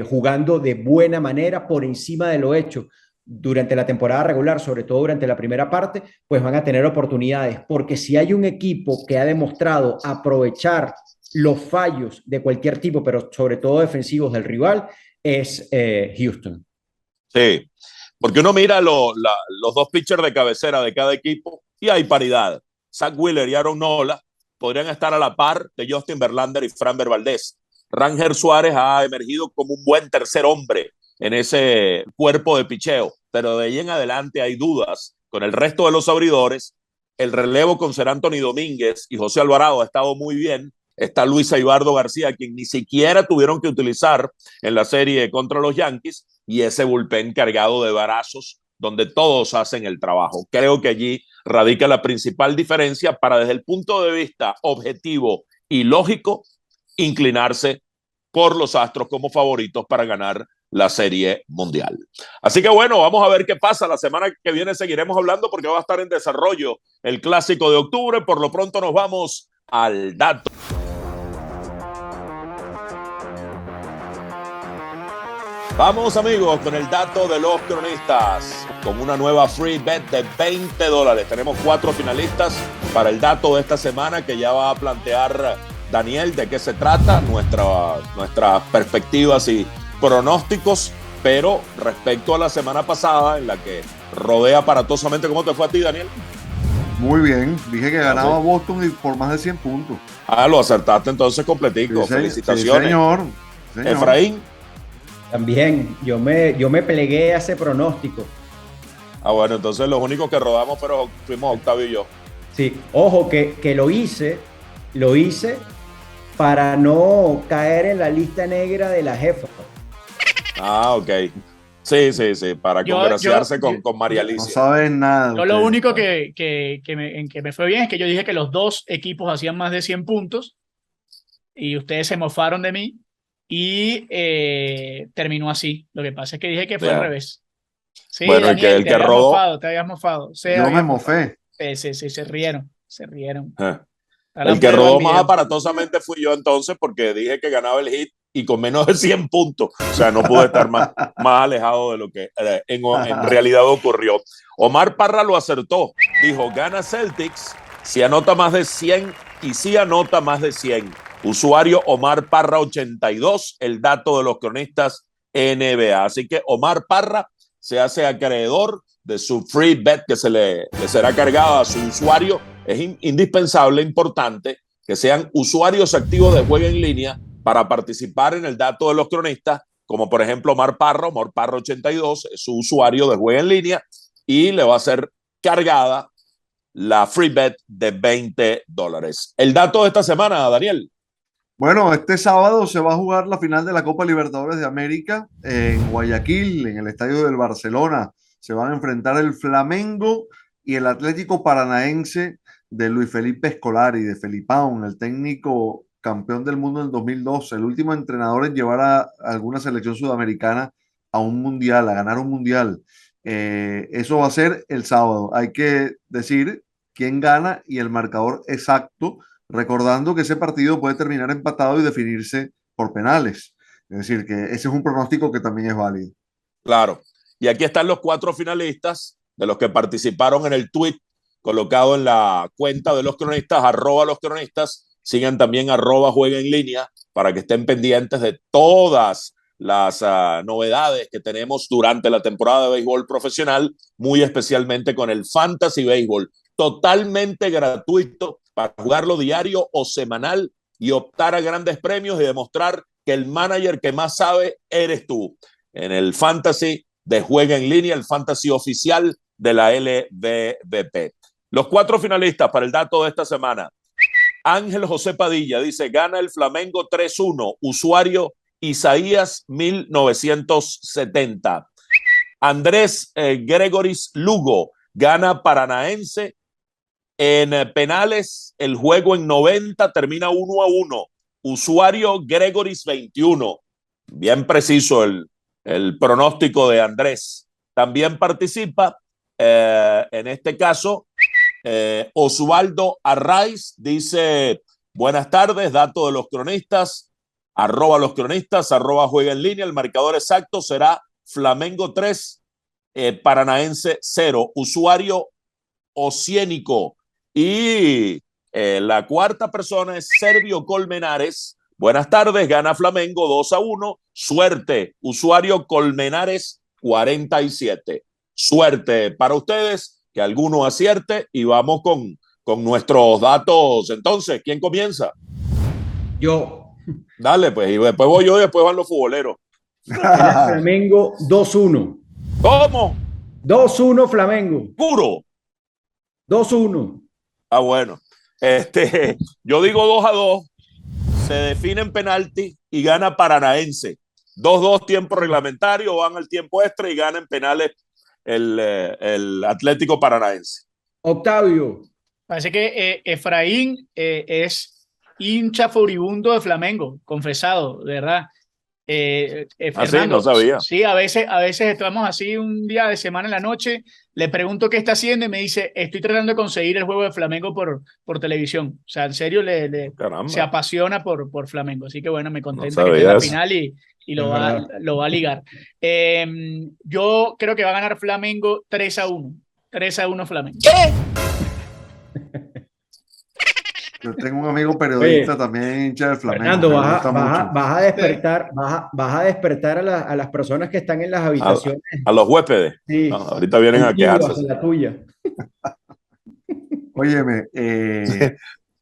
Speaker 4: jugando de buena manera por encima de lo hecho durante la temporada regular, sobre todo durante la primera parte, pues van a tener oportunidades, porque si hay un equipo que ha demostrado aprovechar los fallos de cualquier tipo, pero sobre todo defensivos del rival, es Houston.
Speaker 2: Sí, porque uno mira los dos pitchers de cabecera de cada equipo y hay paridad. Zach Wheeler y Aaron Nola podrían estar a la par de Justin Verlander y Framber Valdez. Ranger Suárez ha emergido como un buen tercer hombre en ese cuerpo de picheo, pero de ahí en adelante hay dudas con el resto de los abridores. El relevo con Ser Anthony Domínguez y José Alvarado ha estado muy bien. Está Luis Aibardo García, quien ni siquiera tuvieron que utilizar en la serie contra los Yankees, y ese bullpen cargado de barazos donde todos hacen el trabajo. Creo que allí radica la principal diferencia para, desde el punto de vista objetivo y lógico, inclinarse por los Astros como favoritos para ganar la Serie Mundial. Así que bueno, vamos a ver qué pasa. La semana que viene seguiremos hablando porque va a estar en desarrollo el Clásico de octubre. Por lo pronto nos vamos al dato. Vamos amigos con el dato de los cronistas, con una nueva free bet de $20. Tenemos 4 finalistas para el dato de esta semana que ya va a plantear Daniel de qué se trata, nuestras perspectivas y pronósticos, pero respecto a la semana pasada en la que rodé aparatosamente. ¿Cómo te fue a ti, Daniel?
Speaker 3: Muy bien, dije que ganaba Boston y por más de 100 puntos.
Speaker 2: Lo acertaste entonces completico. Sí, felicitaciones.
Speaker 3: Sí, señor.
Speaker 2: Efraín.
Speaker 4: También, yo me plegué a ese pronóstico.
Speaker 2: Bueno, entonces los únicos que rodamos fuimos Octavio y yo.
Speaker 4: Sí, ojo que lo hice para no caer en la lista negra de la jefa.
Speaker 2: Ok. Sí, para congraciarse con María Alicia.
Speaker 3: No saben nada.
Speaker 1: Yo lo único en que me fue bien es que yo dije que los dos equipos hacían más de 100 puntos y ustedes se mofaron de mí y terminó así. Lo que pasa es que dije que fue al revés. Sí,
Speaker 2: bueno,
Speaker 1: Daniel,
Speaker 2: el que rodó.
Speaker 1: Te habías mofado.
Speaker 3: Yo me mofé.
Speaker 1: Sí, se rieron.
Speaker 2: El que rodó más aparatosamente fui yo entonces, porque dije que ganaba el hit y con menos de 100 puntos. O sea, no pude estar más alejado de lo que en realidad ocurrió. Omar Parra lo acertó. Dijo, gana Celtics si anota más de 100 y si anota más de 100. Usuario Omar Parra 82, el dato de los cronistas NBA. Así que Omar Parra se hace acreedor de su free bet que le será cargado a su usuario. Es indispensable, importante, que sean usuarios activos de juego en línea para participar en el dato de los cronistas, como por ejemplo Omar Parra 82, es su usuario de juego en línea y le va a ser cargada la free bet de $20. El dato de esta semana, Daniel.
Speaker 3: Bueno, este sábado se va a jugar la final de la Copa Libertadores de América en Guayaquil, en el estadio del Barcelona. Se van a enfrentar el Flamengo y el Atlético Paranaense de Luis Felipe Scolari, de Felipão, el técnico campeón del mundo en 2012, el último entrenador en llevar a alguna selección sudamericana a un mundial, a ganar un mundial. Eso va a ser el sábado. Hay que decir quién gana y el marcador exacto, recordando que ese partido puede terminar empatado y definirse por penales. Es decir, que ese es un pronóstico que también es válido.
Speaker 2: Claro. Y aquí están los 4 finalistas de los que participaron en el tweet colocado en la cuenta de los cronistas, @loscronistas. Sigan también @juega en línea para que estén pendientes de todas las novedades que tenemos durante la temporada de béisbol profesional, muy especialmente con el Fantasy Béisbol, totalmente gratuito para jugarlo diario o semanal y optar a grandes premios y demostrar que el manager que más sabe eres tú. En el Fantasy de Juega en Línea, el Fantasy oficial de la LVBP. Los 4 finalistas para el dato de esta semana. Ángel José Padilla dice, gana el Flamengo 3-1, usuario Isaías 1970. Andrés Gregoris Lugo, gana Paranaense en penales, el juego en 90 termina 1-1, usuario Gregoris 21. Bien preciso el pronóstico de Andrés. También participa, en este caso, Osvaldo Arraiz, dice, buenas tardes, dato de los cronistas, @los cronistas, @juega en línea, el marcador exacto será Flamengo 3, Paranaense 0, usuario Ociénico. Y la cuarta persona es Servio Colmenares. Buenas tardes, gana Flamengo 2-1. Suerte, usuario Colmenares 47. Suerte para ustedes, que alguno acierte y vamos con nuestros datos. Entonces, ¿quién comienza?
Speaker 4: Yo.
Speaker 2: Dale, pues, y después voy yo y después van los futboleros.
Speaker 4: Flamengo 2-1.
Speaker 2: ¿Cómo?
Speaker 4: 2-1 Flamengo.
Speaker 2: ¿Puro?
Speaker 4: 2-1.
Speaker 2: Ah, bueno. Yo digo 2-2. Se define en penalti y gana Paranaense. 2-2 tiempo reglamentario, van al tiempo extra y gana en penales el Atlético Paranaense.
Speaker 4: Octavio.
Speaker 1: Parece que Efraín es hincha furibundo de Flamengo, confesado, de verdad.
Speaker 2: Sí,
Speaker 1: Fernando,
Speaker 2: no sabía.
Speaker 1: Sí, a veces estamos así un día de semana en la noche, le pregunto qué está haciendo y me dice, estoy tratando de conseguir el juego de Flamengo por televisión. O sea, en serio, se apasiona por Flamengo. Así que bueno, me contenta que esté en la final y lo va a ligar. Yo creo que va a ganar Flamengo 3-1. 3-1 Flamengo.
Speaker 2: ¿Qué?
Speaker 3: Yo tengo un amigo periodista también hincha del Flamengo.
Speaker 4: Fernando, vas a despertar a las personas que están en las habitaciones.
Speaker 2: A los huéspedes.
Speaker 4: Sí.
Speaker 2: No, ahorita vienen a quejarse.
Speaker 4: La tuya.
Speaker 3: Óyeme,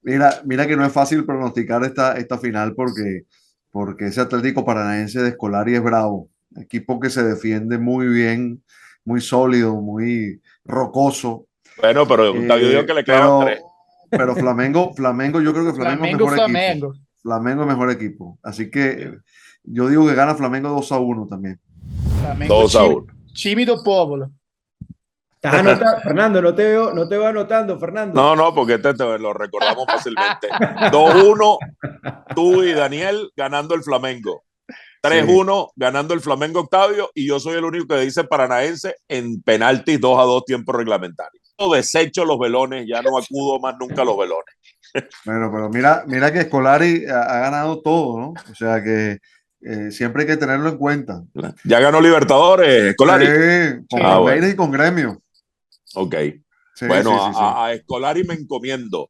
Speaker 3: mira que no es fácil pronosticar esta final porque ese Atlético Paranaense de Scolari es bravo. Equipo que se defiende muy bien, muy sólido, muy rocoso.
Speaker 2: Bueno, pero Octavio dijo que le quedaban 3.
Speaker 3: Pero Flamengo, yo creo que Flamengo es mejor equipo. Flamengo es mejor equipo. Así que yo digo que gana Flamengo 2-1 también.
Speaker 2: 2-1.
Speaker 1: Chimido Pueblo.
Speaker 4: Fernando, no te veo anotando, Fernando.
Speaker 2: No, porque te lo recordamos fácilmente. 2-1, tú y Daniel ganando el Flamengo. 3-1 ganando el Flamengo, Octavio, y yo soy el único que dice Paranaense en penaltis 2-2 tiempo reglamentario. Desecho los velones, ya no acudo más nunca a los velones.
Speaker 3: Bueno, pero mira que Scolari ha ganado todo, ¿no? O sea que siempre hay que tenerlo en cuenta.
Speaker 2: Ya ganó Libertadores, Scolari.
Speaker 3: Sí, con Palmeiras y con Gremio.
Speaker 2: Ok.
Speaker 3: Sí,
Speaker 2: bueno,
Speaker 3: sí.
Speaker 2: A Scolari me encomiendo.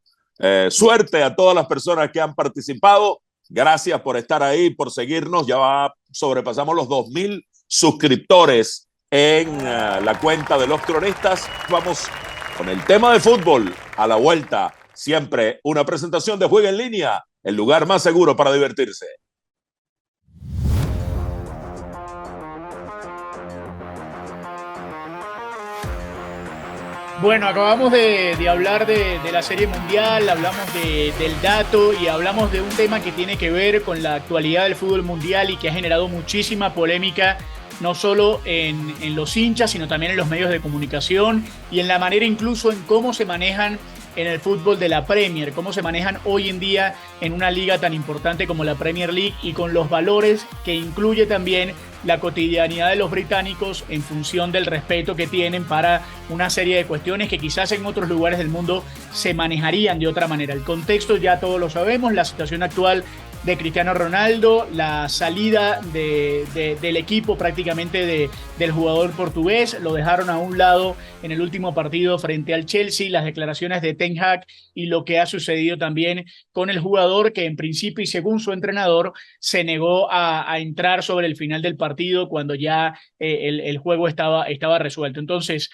Speaker 2: Suerte a todas las personas que han participado. Gracias por estar ahí, por seguirnos. Ya sobrepasamos los 2,000 suscriptores en la cuenta de los cronistas. Vamos con el tema de fútbol a la vuelta. Siempre una presentación de Juega en Línea, el lugar más seguro para divertirse.
Speaker 1: Bueno, acabamos de hablar de la Serie Mundial, hablamos del dato y hablamos de un tema que tiene que ver con la actualidad del fútbol mundial y que ha generado muchísima polémica, no solo en los hinchas, sino también en los medios de comunicación y en la manera incluso en cómo se manejan en el fútbol de la Premier, cómo se manejan hoy en día en una liga tan importante como la Premier League y con los valores que incluye también la cotidianidad de los británicos en función del respeto que tienen para una serie de cuestiones que quizás en otros lugares del mundo se manejarían de otra manera. El contexto ya todos lo sabemos, la situación actual de Cristiano Ronaldo, la salida del equipo prácticamente del jugador portugués, lo dejaron a un lado en el último partido frente al Chelsea, las declaraciones de Ten Hag y lo que ha sucedido también con el jugador que en principio y según su entrenador se negó a entrar sobre el final del partido cuando ya el juego estaba resuelto. Entonces,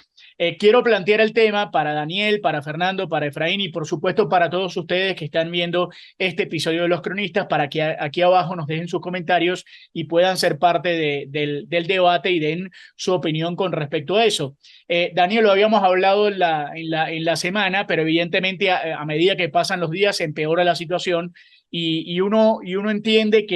Speaker 1: quiero plantear el tema para Daniel, para Fernando, para Efraín y por supuesto para todos ustedes que están viendo este episodio de Los Cronistas, para que aquí abajo nos dejen sus comentarios y puedan ser parte del debate y den su opinión con respecto a eso. Daniel, lo habíamos hablado en la semana, pero evidentemente a medida que pasan los días se empeora la situación y uno entiende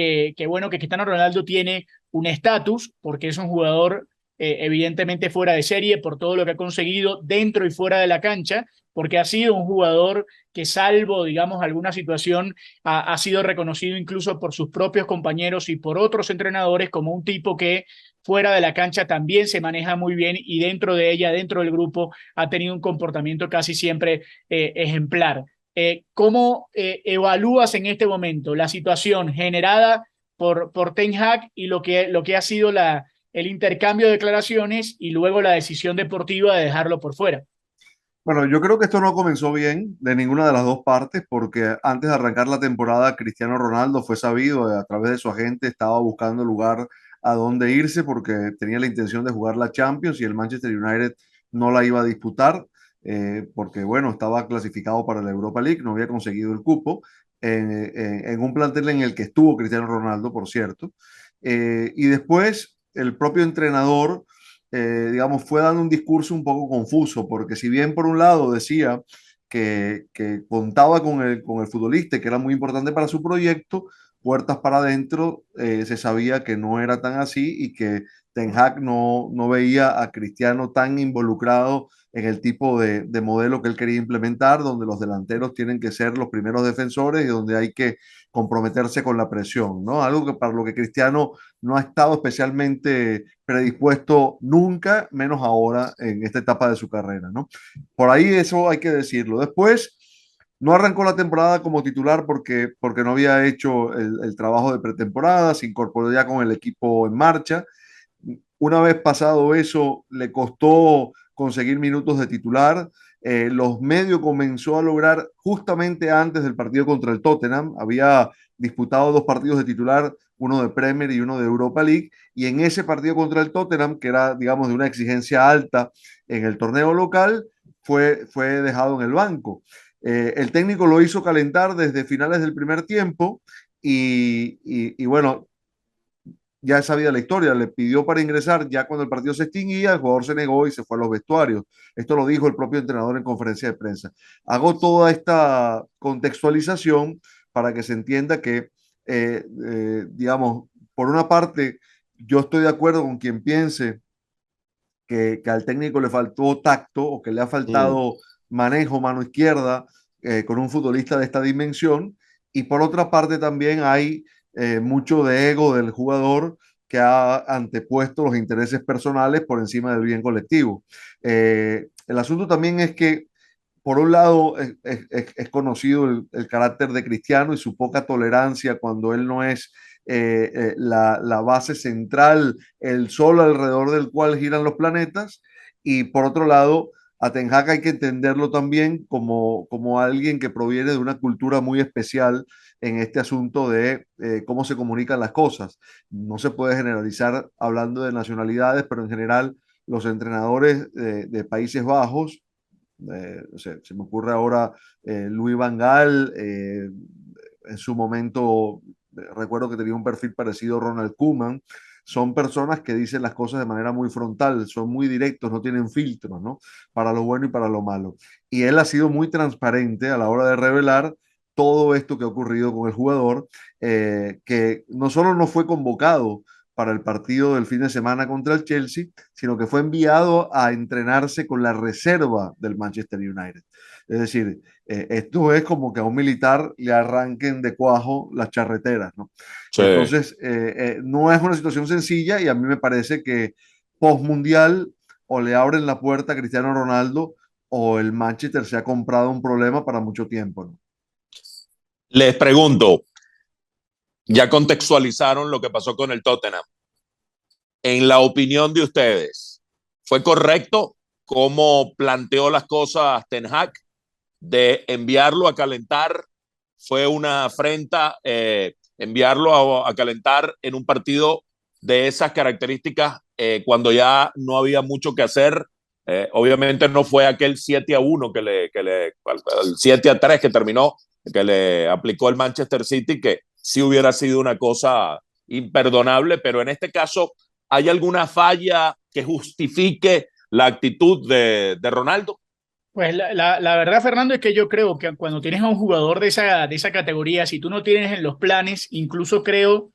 Speaker 1: bueno, que Cristiano Ronaldo tiene un estatus porque es un jugador evidentemente fuera de serie por todo lo que ha conseguido dentro y fuera de la cancha, porque ha sido un jugador que salvo, digamos, alguna situación, ha sido reconocido incluso por sus propios compañeros y por otros entrenadores como un tipo que fuera de la cancha también se maneja muy bien y dentro de ella, dentro del grupo, ha tenido un comportamiento casi siempre ejemplar. ¿Cómo evalúas en este momento la situación generada por Ten Hag y lo que ha sido el intercambio de declaraciones y luego la decisión deportiva de dejarlo por fuera?
Speaker 3: Bueno, yo creo que esto no comenzó bien de ninguna de las dos partes, porque antes de arrancar la temporada, Cristiano Ronaldo fue sabido a través de su agente, estaba buscando lugar a dónde irse porque tenía la intención de jugar la Champions y el Manchester United no la iba a disputar, porque bueno, estaba clasificado para la Europa League, no había conseguido el cupo en un plantel en el que estuvo Cristiano Ronaldo, por cierto. Y después el propio entrenador digamos, fue dando un discurso un poco confuso, porque si bien por un lado decía que contaba con el futbolista, que era muy importante para su proyecto, puertas para adentro se sabía que no era tan así y que Ten Hag no veía a Cristiano tan involucrado en el tipo de modelo que él quería implementar, donde los delanteros tienen que ser los primeros defensores y donde hay que comprometerse con la presión, ¿no? Algo que para lo que Cristiano no ha estado especialmente predispuesto nunca, menos ahora en esta etapa de su carrera, ¿no? Por ahí eso hay que decirlo. Después, no arrancó la temporada como titular porque no había hecho el trabajo de pretemporada, se incorporó ya con el equipo en marcha. Una vez pasado eso, le costó conseguir minutos de titular. Los medios comenzó a lograr justamente antes del partido contra el Tottenham. Había disputado dos partidos de titular, uno de Premier y uno de Europa League. Y en ese partido contra el Tottenham, que era, digamos, de una exigencia alta en el torneo local, fue dejado en el banco. El técnico lo hizo calentar desde finales del primer tiempo y bueno, ya sabía la historia, le pidió para ingresar ya cuando el partido se extinguía, el jugador se negó y se fue a los vestuarios. Esto lo dijo el propio entrenador en conferencia de prensa. Hago toda esta contextualización para que se entienda que, digamos, por una parte, yo estoy de acuerdo con quien piense que al técnico le faltó tacto o que le ha faltado manejo, mano izquierda, con un futbolista de esta dimensión. Y por otra parte también hay mucho de ego del jugador que ha antepuesto los intereses personales por encima del bien colectivo. El asunto también es que, por un lado, es conocido el carácter de Cristiano y su poca tolerancia cuando él no es la base central, el sol alrededor del cual giran los planetas. Y por otro lado, a Ten Hag hay que entenderlo también como alguien que proviene de una cultura muy especial en este asunto de cómo se comunican las cosas. No se puede generalizar hablando de nacionalidades, pero en general los entrenadores de Países Bajos, o sea, se me ocurre ahora Louis Van Gaal, en su momento recuerdo que tenía un perfil parecido a Ronald Koeman. Son personas que dicen las cosas de manera muy frontal, son muy directos, no tienen filtros, ¿no? Para lo bueno y para lo malo. Y él ha sido muy transparente a la hora de revelar todo esto que ha ocurrido con el jugador, que no solo no fue convocado para el partido del fin de semana contra el Chelsea, sino que fue enviado a entrenarse con la reserva del Manchester United. Es decir, esto es como que a un militar le arranquen de cuajo las charreteras, ¿no?
Speaker 2: Sí.
Speaker 3: Entonces, no es una situación sencilla y a mí me parece que post-mundial o le abren la puerta a Cristiano Ronaldo o el Manchester se ha comprado un problema para mucho tiempo, ¿no?
Speaker 2: Les pregunto, Ya contextualizaron lo que pasó con el Tottenham. En la opinión de ustedes, ¿fue correcto cómo planteó las cosas Ten Hag de enviarlo a calentar? Fue una afrenta enviarlo a calentar en un partido de esas características cuando ya no había mucho que hacer. Obviamente no fue aquel 7-1 el 7-3 que terminó, que le aplicó el Manchester City, que sí hubiera sido una cosa imperdonable, pero en este caso, ¿hay alguna falla que justifique la actitud de Ronaldo?
Speaker 1: Pues la verdad, Fernando, es que yo creo que cuando tienes a un jugador de esa categoría, si tú no tienes en los planes, incluso creo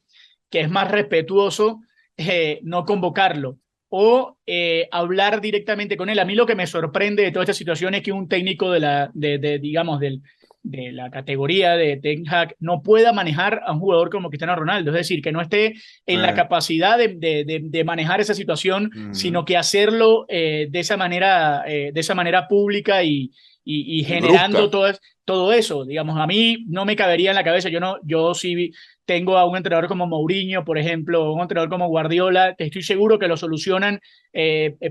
Speaker 1: que es más respetuoso no convocarlo o hablar directamente con él. A mí lo que me sorprende de toda esta situación es que un técnico digamos, de la categoría de Ten Hag no pueda manejar a un jugador como Cristiano Ronaldo, es decir, que no esté en la capacidad de manejar esa situación, sino que hacerlo de esa manera pública y
Speaker 2: Y
Speaker 1: generando
Speaker 2: brusca.
Speaker 1: todo eso. Digamos, a mí no me cabería en la cabeza, yo sí tengo a un entrenador como Mourinho, por ejemplo, o un entrenador como Guardiola, que estoy seguro que lo solucionan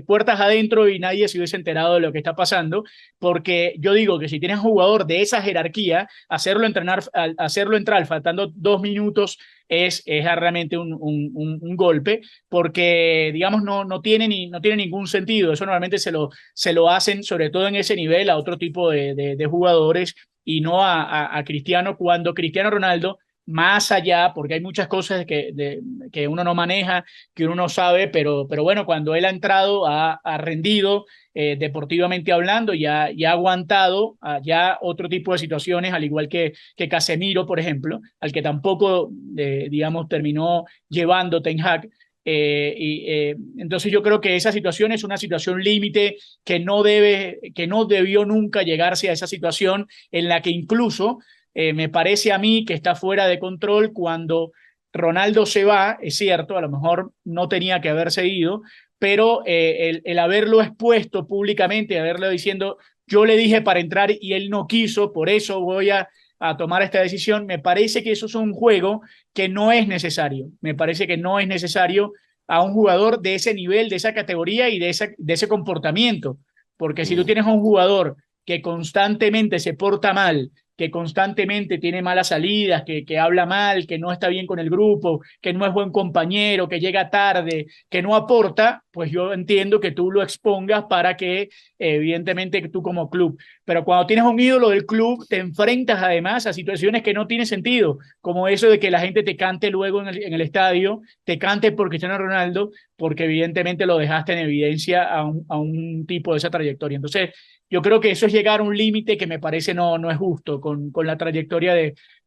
Speaker 1: puertas adentro y nadie se hubiese enterado de lo que está pasando, porque yo digo que si tienes un jugador de esa jerarquía, hacerlo entrar faltando 2 minutos es realmente un golpe, porque, digamos, no tiene ningún sentido. Eso normalmente se lo hacen, sobre todo en ese nivel, a otro tipo de jugadores y no a Cristiano, cuando Cristiano Ronaldo más allá, porque hay muchas cosas que uno no maneja, que uno no sabe, pero bueno, cuando él ha entrado, ha rendido deportivamente hablando, ya ha aguantado ya otro tipo de situaciones, al igual que Casemiro, por ejemplo, al que tampoco, digamos, terminó llevando Ten Hag. Entonces yo creo que esa situación es una situación límite que no debió nunca llegarse a esa situación en la que incluso me parece a mí que está fuera de control cuando Ronaldo se va, es cierto, a lo mejor no tenía que haberse ido, pero el haberlo expuesto públicamente, haberlo diciendo, yo le dije para entrar y él no quiso, por eso voy a tomar esta decisión, me parece que eso es un juego que no es necesario, me parece que no es necesario a un jugador de ese nivel, de esa categoría y de ese comportamiento, porque si tú tienes a un jugador que constantemente se porta mal, que constantemente tiene malas salidas, que habla mal, que no está bien con el grupo, que no es buen compañero, que llega tarde, que no aporta, pues yo entiendo que tú lo expongas para que, evidentemente, tú como club. Pero cuando tienes un ídolo del club, te enfrentas además a situaciones que no tienen sentido, como eso de que la gente te cante luego en el estadio, te cante por Cristiano Ronaldo, porque evidentemente lo dejaste en evidencia a un tipo de esa trayectoria. Entonces, yo creo que eso es llegar a un límite que me parece no es justo con la trayectoria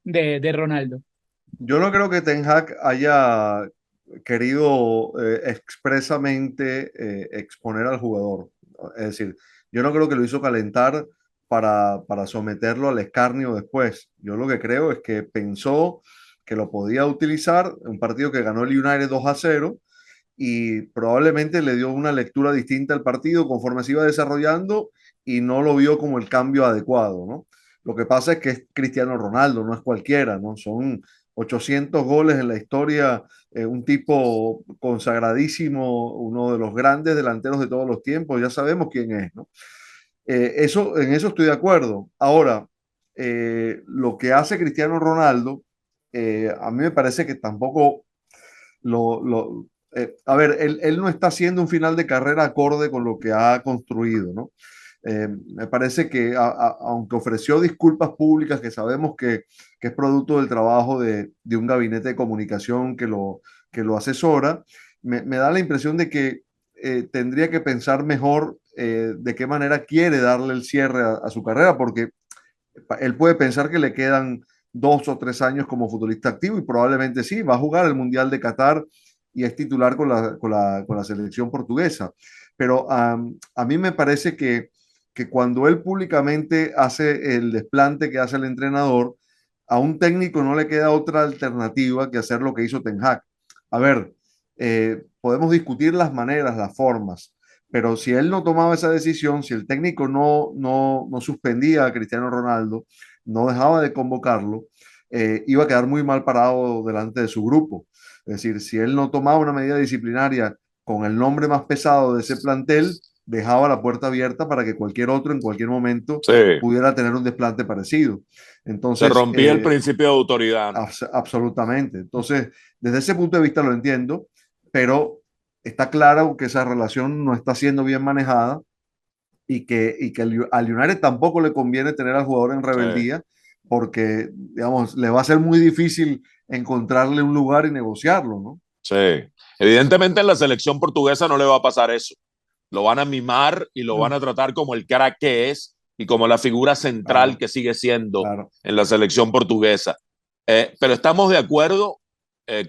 Speaker 1: de Ronaldo.
Speaker 3: Yo no creo que Ten Hag haya querido expresamente exponer al jugador. Es decir, yo no creo que lo hizo calentar para someterlo al escarnio después. Yo lo que creo es que pensó que lo podía utilizar, un partido que ganó el United 2-0, y probablemente le dio una lectura distinta al partido conforme se iba desarrollando y no lo vio como el cambio adecuado, ¿no? Lo que pasa es que es Cristiano Ronaldo, no es cualquiera, ¿no? Son 800 goles en la historia, un tipo consagradísimo, uno de los grandes delanteros de todos los tiempos, ya sabemos quién es, ¿no? En eso estoy de acuerdo. Ahora, lo que hace Cristiano Ronaldo, a mí me parece que tampoco a ver, él no está haciendo un final de carrera acorde con lo que ha construido, ¿no? Me parece que aunque ofreció disculpas públicas, que sabemos que es producto del trabajo de un gabinete de comunicación que lo asesora, me da la impresión de que tendría que pensar mejor de qué manera quiere darle el cierre a su carrera, porque él puede pensar que le quedan 2 o 3 años como futbolista activo y probablemente sí, va a jugar el Mundial de Qatar y es titular con la selección portuguesa. Pero a mí me parece que cuando él públicamente hace el desplante que hace el entrenador, a un técnico no le queda otra alternativa que hacer lo que hizo Ten Hag. A ver, podemos discutir las maneras, las formas, pero si él no tomaba esa decisión, si el técnico no suspendía a Cristiano Ronaldo, no dejaba de convocarlo, iba a quedar muy mal parado delante de su grupo. Es decir, si él no tomaba una medida disciplinaria con el nombre más pesado de ese plantel, dejaba la puerta abierta para que cualquier otro en cualquier momento
Speaker 2: Sí,
Speaker 3: pudiera tener un desplante parecido.
Speaker 2: se
Speaker 3: Entonces,
Speaker 2: rompía el principio de autoridad, ¿no?
Speaker 3: absolutamente. Entonces, desde ese punto de vista lo entiendo, pero está claro que esa relación no está siendo bien manejada y que al United tampoco le conviene tener al jugador en
Speaker 2: Sí,
Speaker 3: rebeldía porque, digamos, le va a ser muy difícil encontrarle un lugar y negociarlo, ¿no?
Speaker 2: sí. Evidentemente en la selección portuguesa no le va a pasar eso. Lo van a mimar y lo van a tratar como el crack que es y como la figura central
Speaker 3: Claro,
Speaker 2: que sigue siendo
Speaker 3: claro.
Speaker 2: en la selección portuguesa. Pero estamos de acuerdo,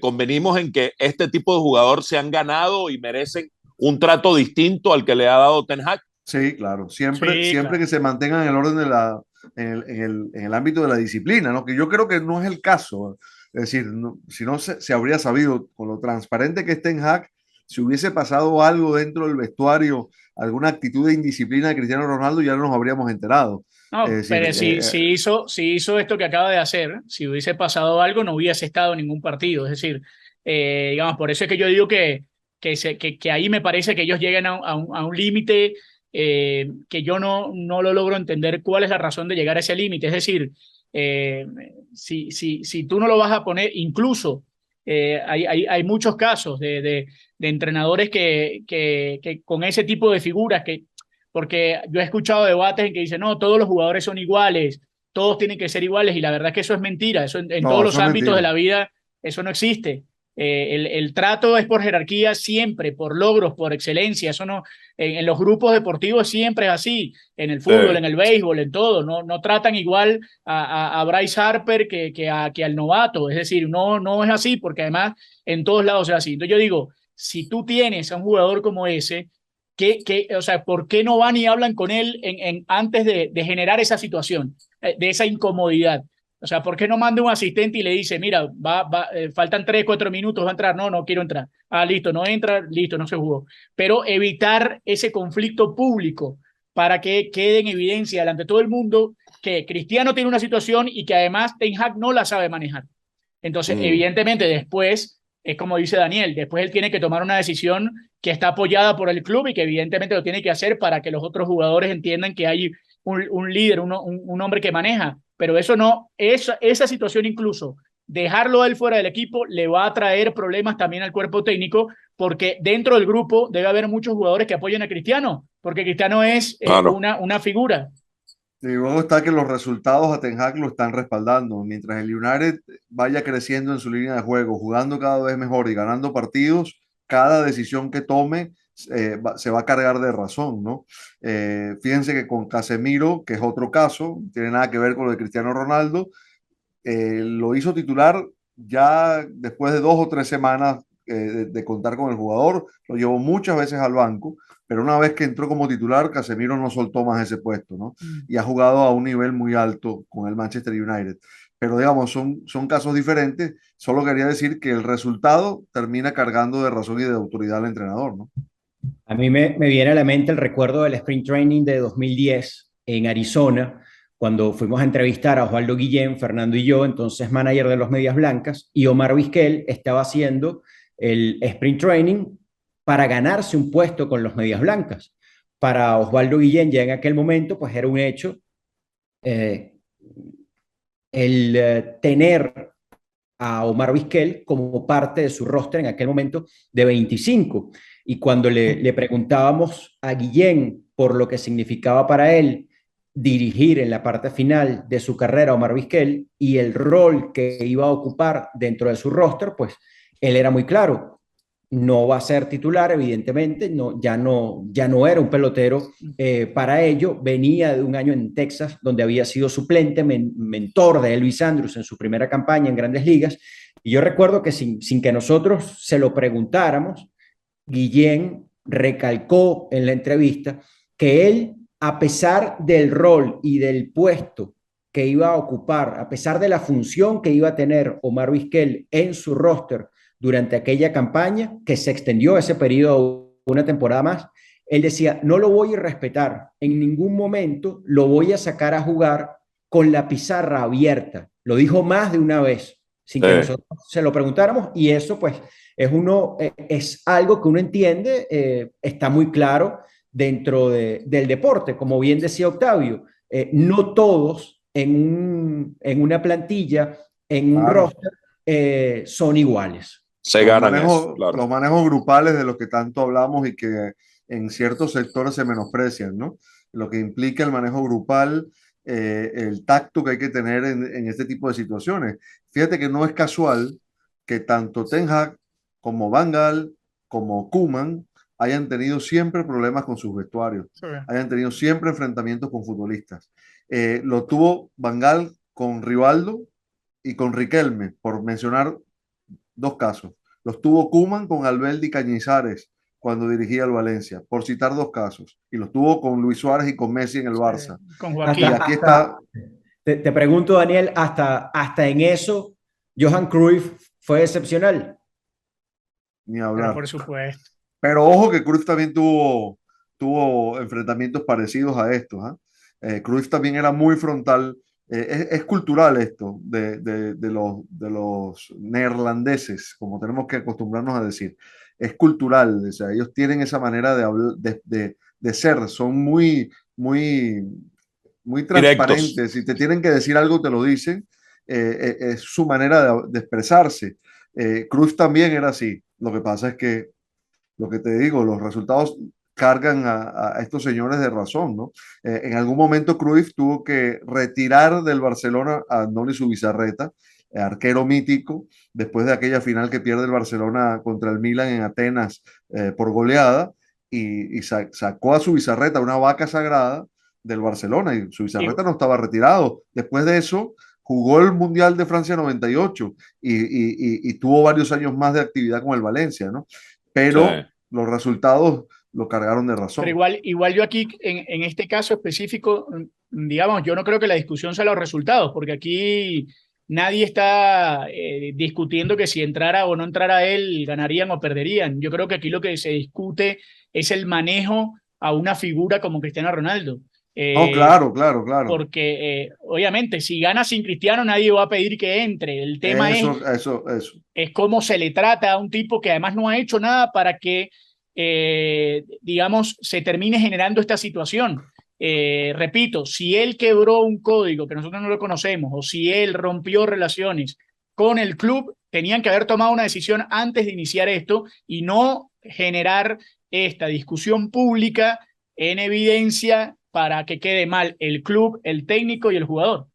Speaker 2: convenimos en que este tipo de jugador se han ganado y merecen un trato distinto al que le ha dado Ten Hag.
Speaker 3: Sí, claro. Siempre,
Speaker 1: Sí,
Speaker 3: siempre
Speaker 1: claro.
Speaker 3: que se mantengan en el orden de en el ámbito de la disciplina, ¿no? Que yo creo que no es el caso. Es decir, si no se habría sabido, con lo transparente que es Ten Hag, si hubiese pasado algo dentro del vestuario, alguna actitud de indisciplina de Cristiano Ronaldo, ya no nos habríamos enterado. Es
Speaker 1: No,
Speaker 3: decir,
Speaker 1: pero si hizo esto que acaba de hacer, si hubiese pasado algo, no hubiese estado en ningún partido. Es decir, digamos, por eso es que yo digo que ahí me parece que ellos llegan a un límite que yo no lo logro entender cuál es la razón de llegar a ese límite. Es decir, si tú no lo vas a poner, incluso hay muchos casos de entrenadores que con ese tipo de figuras porque yo he escuchado debates en que dicen, no, todos los jugadores son iguales, todos tienen que ser iguales, y la verdad es que eso es mentira, eso en todos
Speaker 3: no,
Speaker 1: los
Speaker 3: eso es
Speaker 1: ámbitos de
Speaker 3: mentira.
Speaker 1: la vida, eso no existe. El trato es por jerarquía siempre, por logros, por excelencia, eso no, en los grupos deportivos siempre es así, en el
Speaker 2: Sí,
Speaker 1: fútbol, en el béisbol, en todo, no tratan igual a Bryce Harper que al novato, es decir, no es así, porque además en todos lados es así. Entonces yo digo, si tú tienes a un jugador como ese, o sea, ¿por qué no van y hablan con él antes de generar esa situación, de esa incomodidad? O sea, ¿por qué no manda un asistente y le dice, mira, faltan 3, 4 minutos, va a entrar? No quiero entrar. Ah, listo, no entra, listo, no se jugó. Pero evitar ese conflicto público para que quede en evidencia delante de todo el mundo que Cristiano tiene una situación y que además Ten Hag no la sabe manejar. Entonces,
Speaker 2: mm,
Speaker 1: evidentemente, después, es como dice Daniel, después él tiene que tomar una decisión que está apoyada por el club y que evidentemente lo tiene que hacer para que los otros jugadores entiendan que hay un líder, un hombre que maneja. Pero eso no, esa situación incluso, dejarlo a él fuera del equipo le va a traer problemas también al cuerpo técnico, porque dentro del grupo debe haber muchos jugadores que apoyen a Cristiano, porque Cristiano es
Speaker 2: claro.
Speaker 1: una figura.
Speaker 3: Y luego está que los resultados a Ten Hag lo están respaldando. Mientras el United vaya creciendo en su línea de juego, jugando cada vez mejor y ganando partidos, cada decisión que tome se va a cargar de razón, ¿no? Fíjense que con Casemiro, que es otro caso, no tiene nada que ver con lo de Cristiano Ronaldo, lo hizo titular ya después de 2 o 3 semanas de contar con el jugador, lo llevó muchas veces al banco, pero una vez que entró como titular, Casemiro no soltó más ese puesto, ¿no? Y ha jugado a un nivel muy alto con el Manchester United. Pero digamos, son casos diferentes. Solo quería decir que el resultado termina cargando de razón y de autoridad al entrenador, ¿no?
Speaker 4: A mí me viene a la mente el recuerdo del Sprint Training de 2010 en Arizona, cuando fuimos a entrevistar a Osvaldo Guillén, Fernando y yo, entonces manager de los Medias Blancas, y Omar Vizquel estaba haciendo el Sprint Training para ganarse un puesto con los Medias Blancas. Para Osvaldo Guillén ya en aquel momento, pues era un hecho eh, el tener a Omar Vizquel como parte de su roster en aquel momento de 25. Y cuando le preguntábamos a Guillén por lo que significaba para él dirigir en la parte final de su carrera a Omar Vizquel y el rol que iba a ocupar dentro de su roster, pues él era muy claro. No va a ser titular, evidentemente, ya no era un pelotero para ello. Venía de un año en Texas, donde había sido suplente, mentor de Elvis Andrus en su primera campaña en Grandes Ligas. Y yo recuerdo que sin que nosotros se lo preguntáramos, Guillén recalcó en la entrevista que él, a pesar del rol y del puesto que iba a ocupar, a pesar de la función que iba a tener Omar Vizquel en su roster durante aquella campaña, que se extendió ese periodo una temporada más, él decía, no lo voy a respetar, en ningún momento lo voy a sacar a jugar con la pizarra abierta. Lo dijo más de una vez, sin que nosotros se lo preguntáramos, y eso pues es algo que uno entiende, está muy claro dentro del deporte. Como bien decía Octavio, no todos en una plantilla, en un
Speaker 3: Claro.
Speaker 4: roster, son iguales.
Speaker 2: Se ganan eso, claro.
Speaker 3: Los manejos grupales de los que tanto hablamos y que en ciertos sectores se menosprecian, ¿no? Lo que implica el manejo grupal, el tacto que hay que tener en este tipo de situaciones. Fíjate que no es casual que tanto Ten Hag como Van Gaal como Koeman hayan tenido siempre problemas con sus vestuarios,
Speaker 1: Sí.
Speaker 3: hayan tenido siempre enfrentamientos con futbolistas. Lo tuvo Van Gaal con Rivaldo y con Riquelme, por mencionar dos casos. Los tuvo Koeman con Albeldi Cañizares cuando dirigía al Valencia, por citar dos casos. Y los tuvo con Luis Suárez y con Messi en el Barça.
Speaker 1: Con
Speaker 3: Y
Speaker 1: Joaquín.
Speaker 3: aquí está.
Speaker 4: Te pregunto, Daniel, hasta en eso, Johan Cruyff fue excepcional.
Speaker 3: Ni
Speaker 1: Pero
Speaker 3: hablar.
Speaker 1: por supuesto.
Speaker 3: Pero ojo que Cruyff también tuvo enfrentamientos parecidos a estos. Cruyff también era muy frontal. Es cultural esto de los neerlandeses, como tenemos que acostumbrarnos a decir. Es cultural, o sea, ellos tienen esa manera de ser, son muy transparentes.
Speaker 2: Directos.
Speaker 3: Si te tienen que decir algo, te lo dicen. Es su manera de expresarse. Cruyff también era así. Lo que pasa es que lo que te digo, los resultados cargan a estos señores de razón, ¿no? En algún momento Cruyff tuvo que retirar del Barcelona a Andoni Zubizarreta, arquero mítico, después de aquella final que pierde el Barcelona contra el Milan en Atenas por goleada, y sacó a Zubizarreta, una vaca sagrada del Barcelona, y Zubizarreta no estaba retirado. Después de eso, jugó el Mundial de Francia 98 y tuvo varios años más de actividad con el Valencia, ¿no? Pero los resultados lo cargaron de razón.
Speaker 1: Pero igual yo aquí, en este caso específico, digamos, yo no creo que la discusión sea los resultados, porque aquí nadie está discutiendo que si entrara o no entrara él, ganarían o perderían. Yo creo que aquí lo que se discute es el manejo a una figura como Cristiano Ronaldo.
Speaker 3: Oh, claro.
Speaker 1: Porque obviamente si gana sin Cristiano nadie va a pedir que entre. El tema es cómo se le trata a un tipo que además no ha hecho nada para que, digamos, se termine generando esta situación. Repito, si él quebró un código que nosotros no lo conocemos o si él rompió relaciones con el club, tenían que haber tomado una decisión antes de iniciar esto y no generar esta discusión pública en evidencia para que quede mal el club, el técnico y el jugador.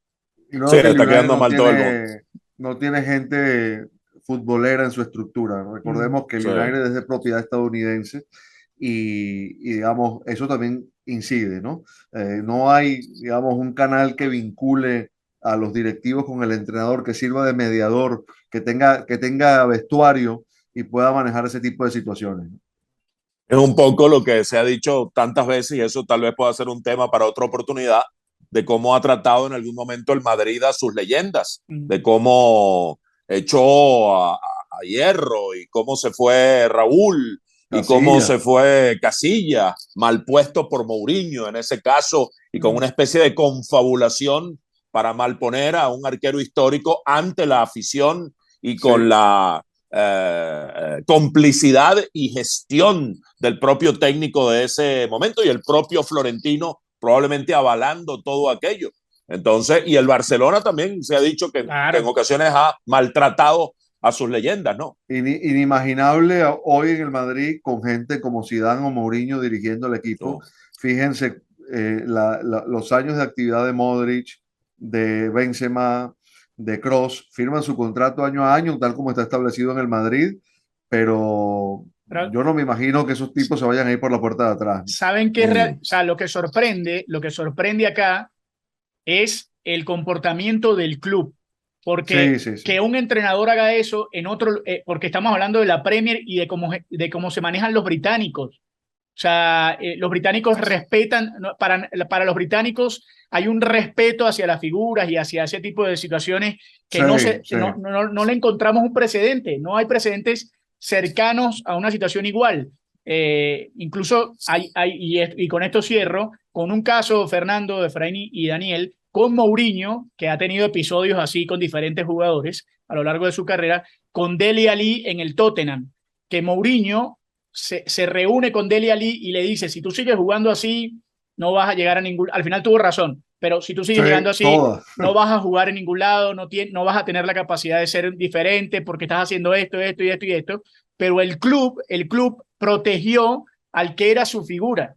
Speaker 3: Y luego sí, está quedando mal todo el mundo. No tiene gente futbolera en su estructura. Recordemos que el United es de propiedad estadounidense y, digamos, eso también incide, ¿no? No hay, digamos, un canal que vincule a los directivos con el entrenador, que sirva de mediador, que tenga vestuario y pueda manejar ese tipo de situaciones.
Speaker 2: Es un poco lo que se ha dicho tantas veces, y eso tal vez pueda ser un tema para otra oportunidad, de cómo ha tratado en algún momento el Madrid a sus leyendas, de cómo echó a Hierro y cómo se fue Raúl y cómo se fue Casilla, mal puesto por Mourinho en ese caso, y con una especie de confabulación para malponer a un arquero histórico ante la afición y con la complicidad y gestión del propio técnico de ese momento y el propio Florentino probablemente avalando todo aquello. Entonces, y el Barcelona también se ha dicho que en ocasiones ha maltratado a sus leyendas, ¿no?
Speaker 3: Inimaginable hoy en el Madrid con gente como Zidane o Mourinho dirigiendo el equipo. Fíjense los años de actividad de Modric, de Benzema, de Kroos, firman su contrato año a año, tal como está establecido en el Madrid, pero yo no me imagino que esos tipos se vayan a ir por la puerta de atrás.
Speaker 1: ¿Saben qué? O sea, lo que sorprende acá es el comportamiento del club. Porque que un entrenador haga eso en otro, porque estamos hablando de la Premier y de cómo se manejan los británicos. O sea, los británicos respetan, para los británicos hay un respeto hacia las figuras y hacia ese tipo de situaciones que no le encontramos un precedente. No hay precedentes cercanos a una situación igual. Incluso y con esto cierro, con un caso, Fernando, Efraín y Daniel, con Mourinho, que ha tenido episodios así con diferentes jugadores a lo largo de su carrera, con Dele Alli en el Tottenham, que Mourinho se reúne con Dele Alli y le dice, si tú sigues jugando así, no vas a llegar a ningún... Al final tuvo razón, pero si tú sigues jugando así, no vas a jugar en ningún lado, no vas a tener la capacidad de ser diferente porque estás haciendo esto, esto y esto y esto. Pero el club protegió al que era su figura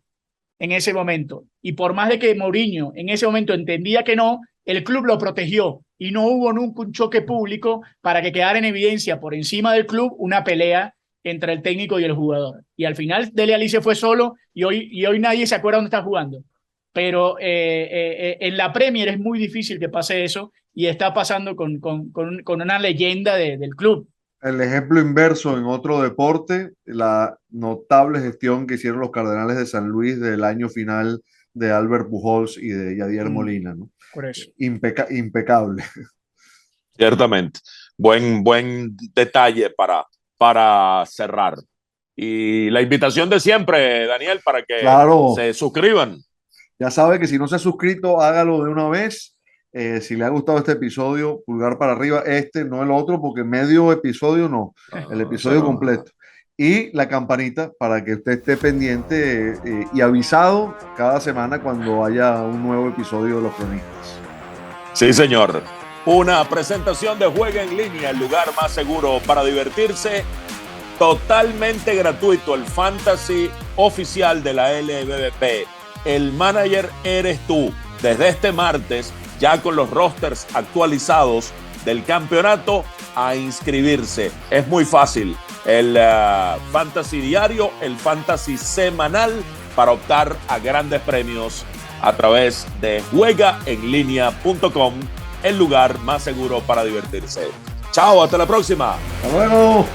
Speaker 1: en ese momento. Y por más de que Mourinho en ese momento entendía que no, el club lo protegió y no hubo nunca un choque público para que quedara en evidencia por encima del club una pelea entre el técnico y el jugador. Y al final Dele Alli se fue solo y hoy nadie se acuerda dónde está jugando. Pero en la Premier es muy difícil que pase eso y está pasando con una leyenda del club.
Speaker 3: El ejemplo inverso en otro deporte, la notable gestión que hicieron los Cardenales de San Luis del año final de Albert Pujols y de Yadier Molina, ¿no?
Speaker 1: Por eso.
Speaker 3: Impecable.
Speaker 2: Ciertamente. Buen detalle para cerrar. Y la invitación de siempre, Daniel, para que se suscriban.
Speaker 3: Ya sabe que si no se ha suscrito, hágalo de una vez. Si le ha gustado este episodio, pulgar para arriba, no el otro, porque medio episodio no, el episodio completo. Y la campanita para que usted esté pendiente y avisado cada semana cuando haya un nuevo episodio de Los Cronistas.
Speaker 2: Sí, señor. Una presentación de Juega en Línea, el lugar más seguro para divertirse, totalmente gratuito, el fantasy oficial de la LVP. El manager eres tú. Desde este martes, ya con los rosters actualizados del campeonato, a inscribirse. Es muy fácil. El fantasy diario, el fantasy semanal, para optar a grandes premios a través de juegaenlinea.com, el lugar más seguro para divertirse. Chao, hasta la próxima.
Speaker 3: Hasta luego.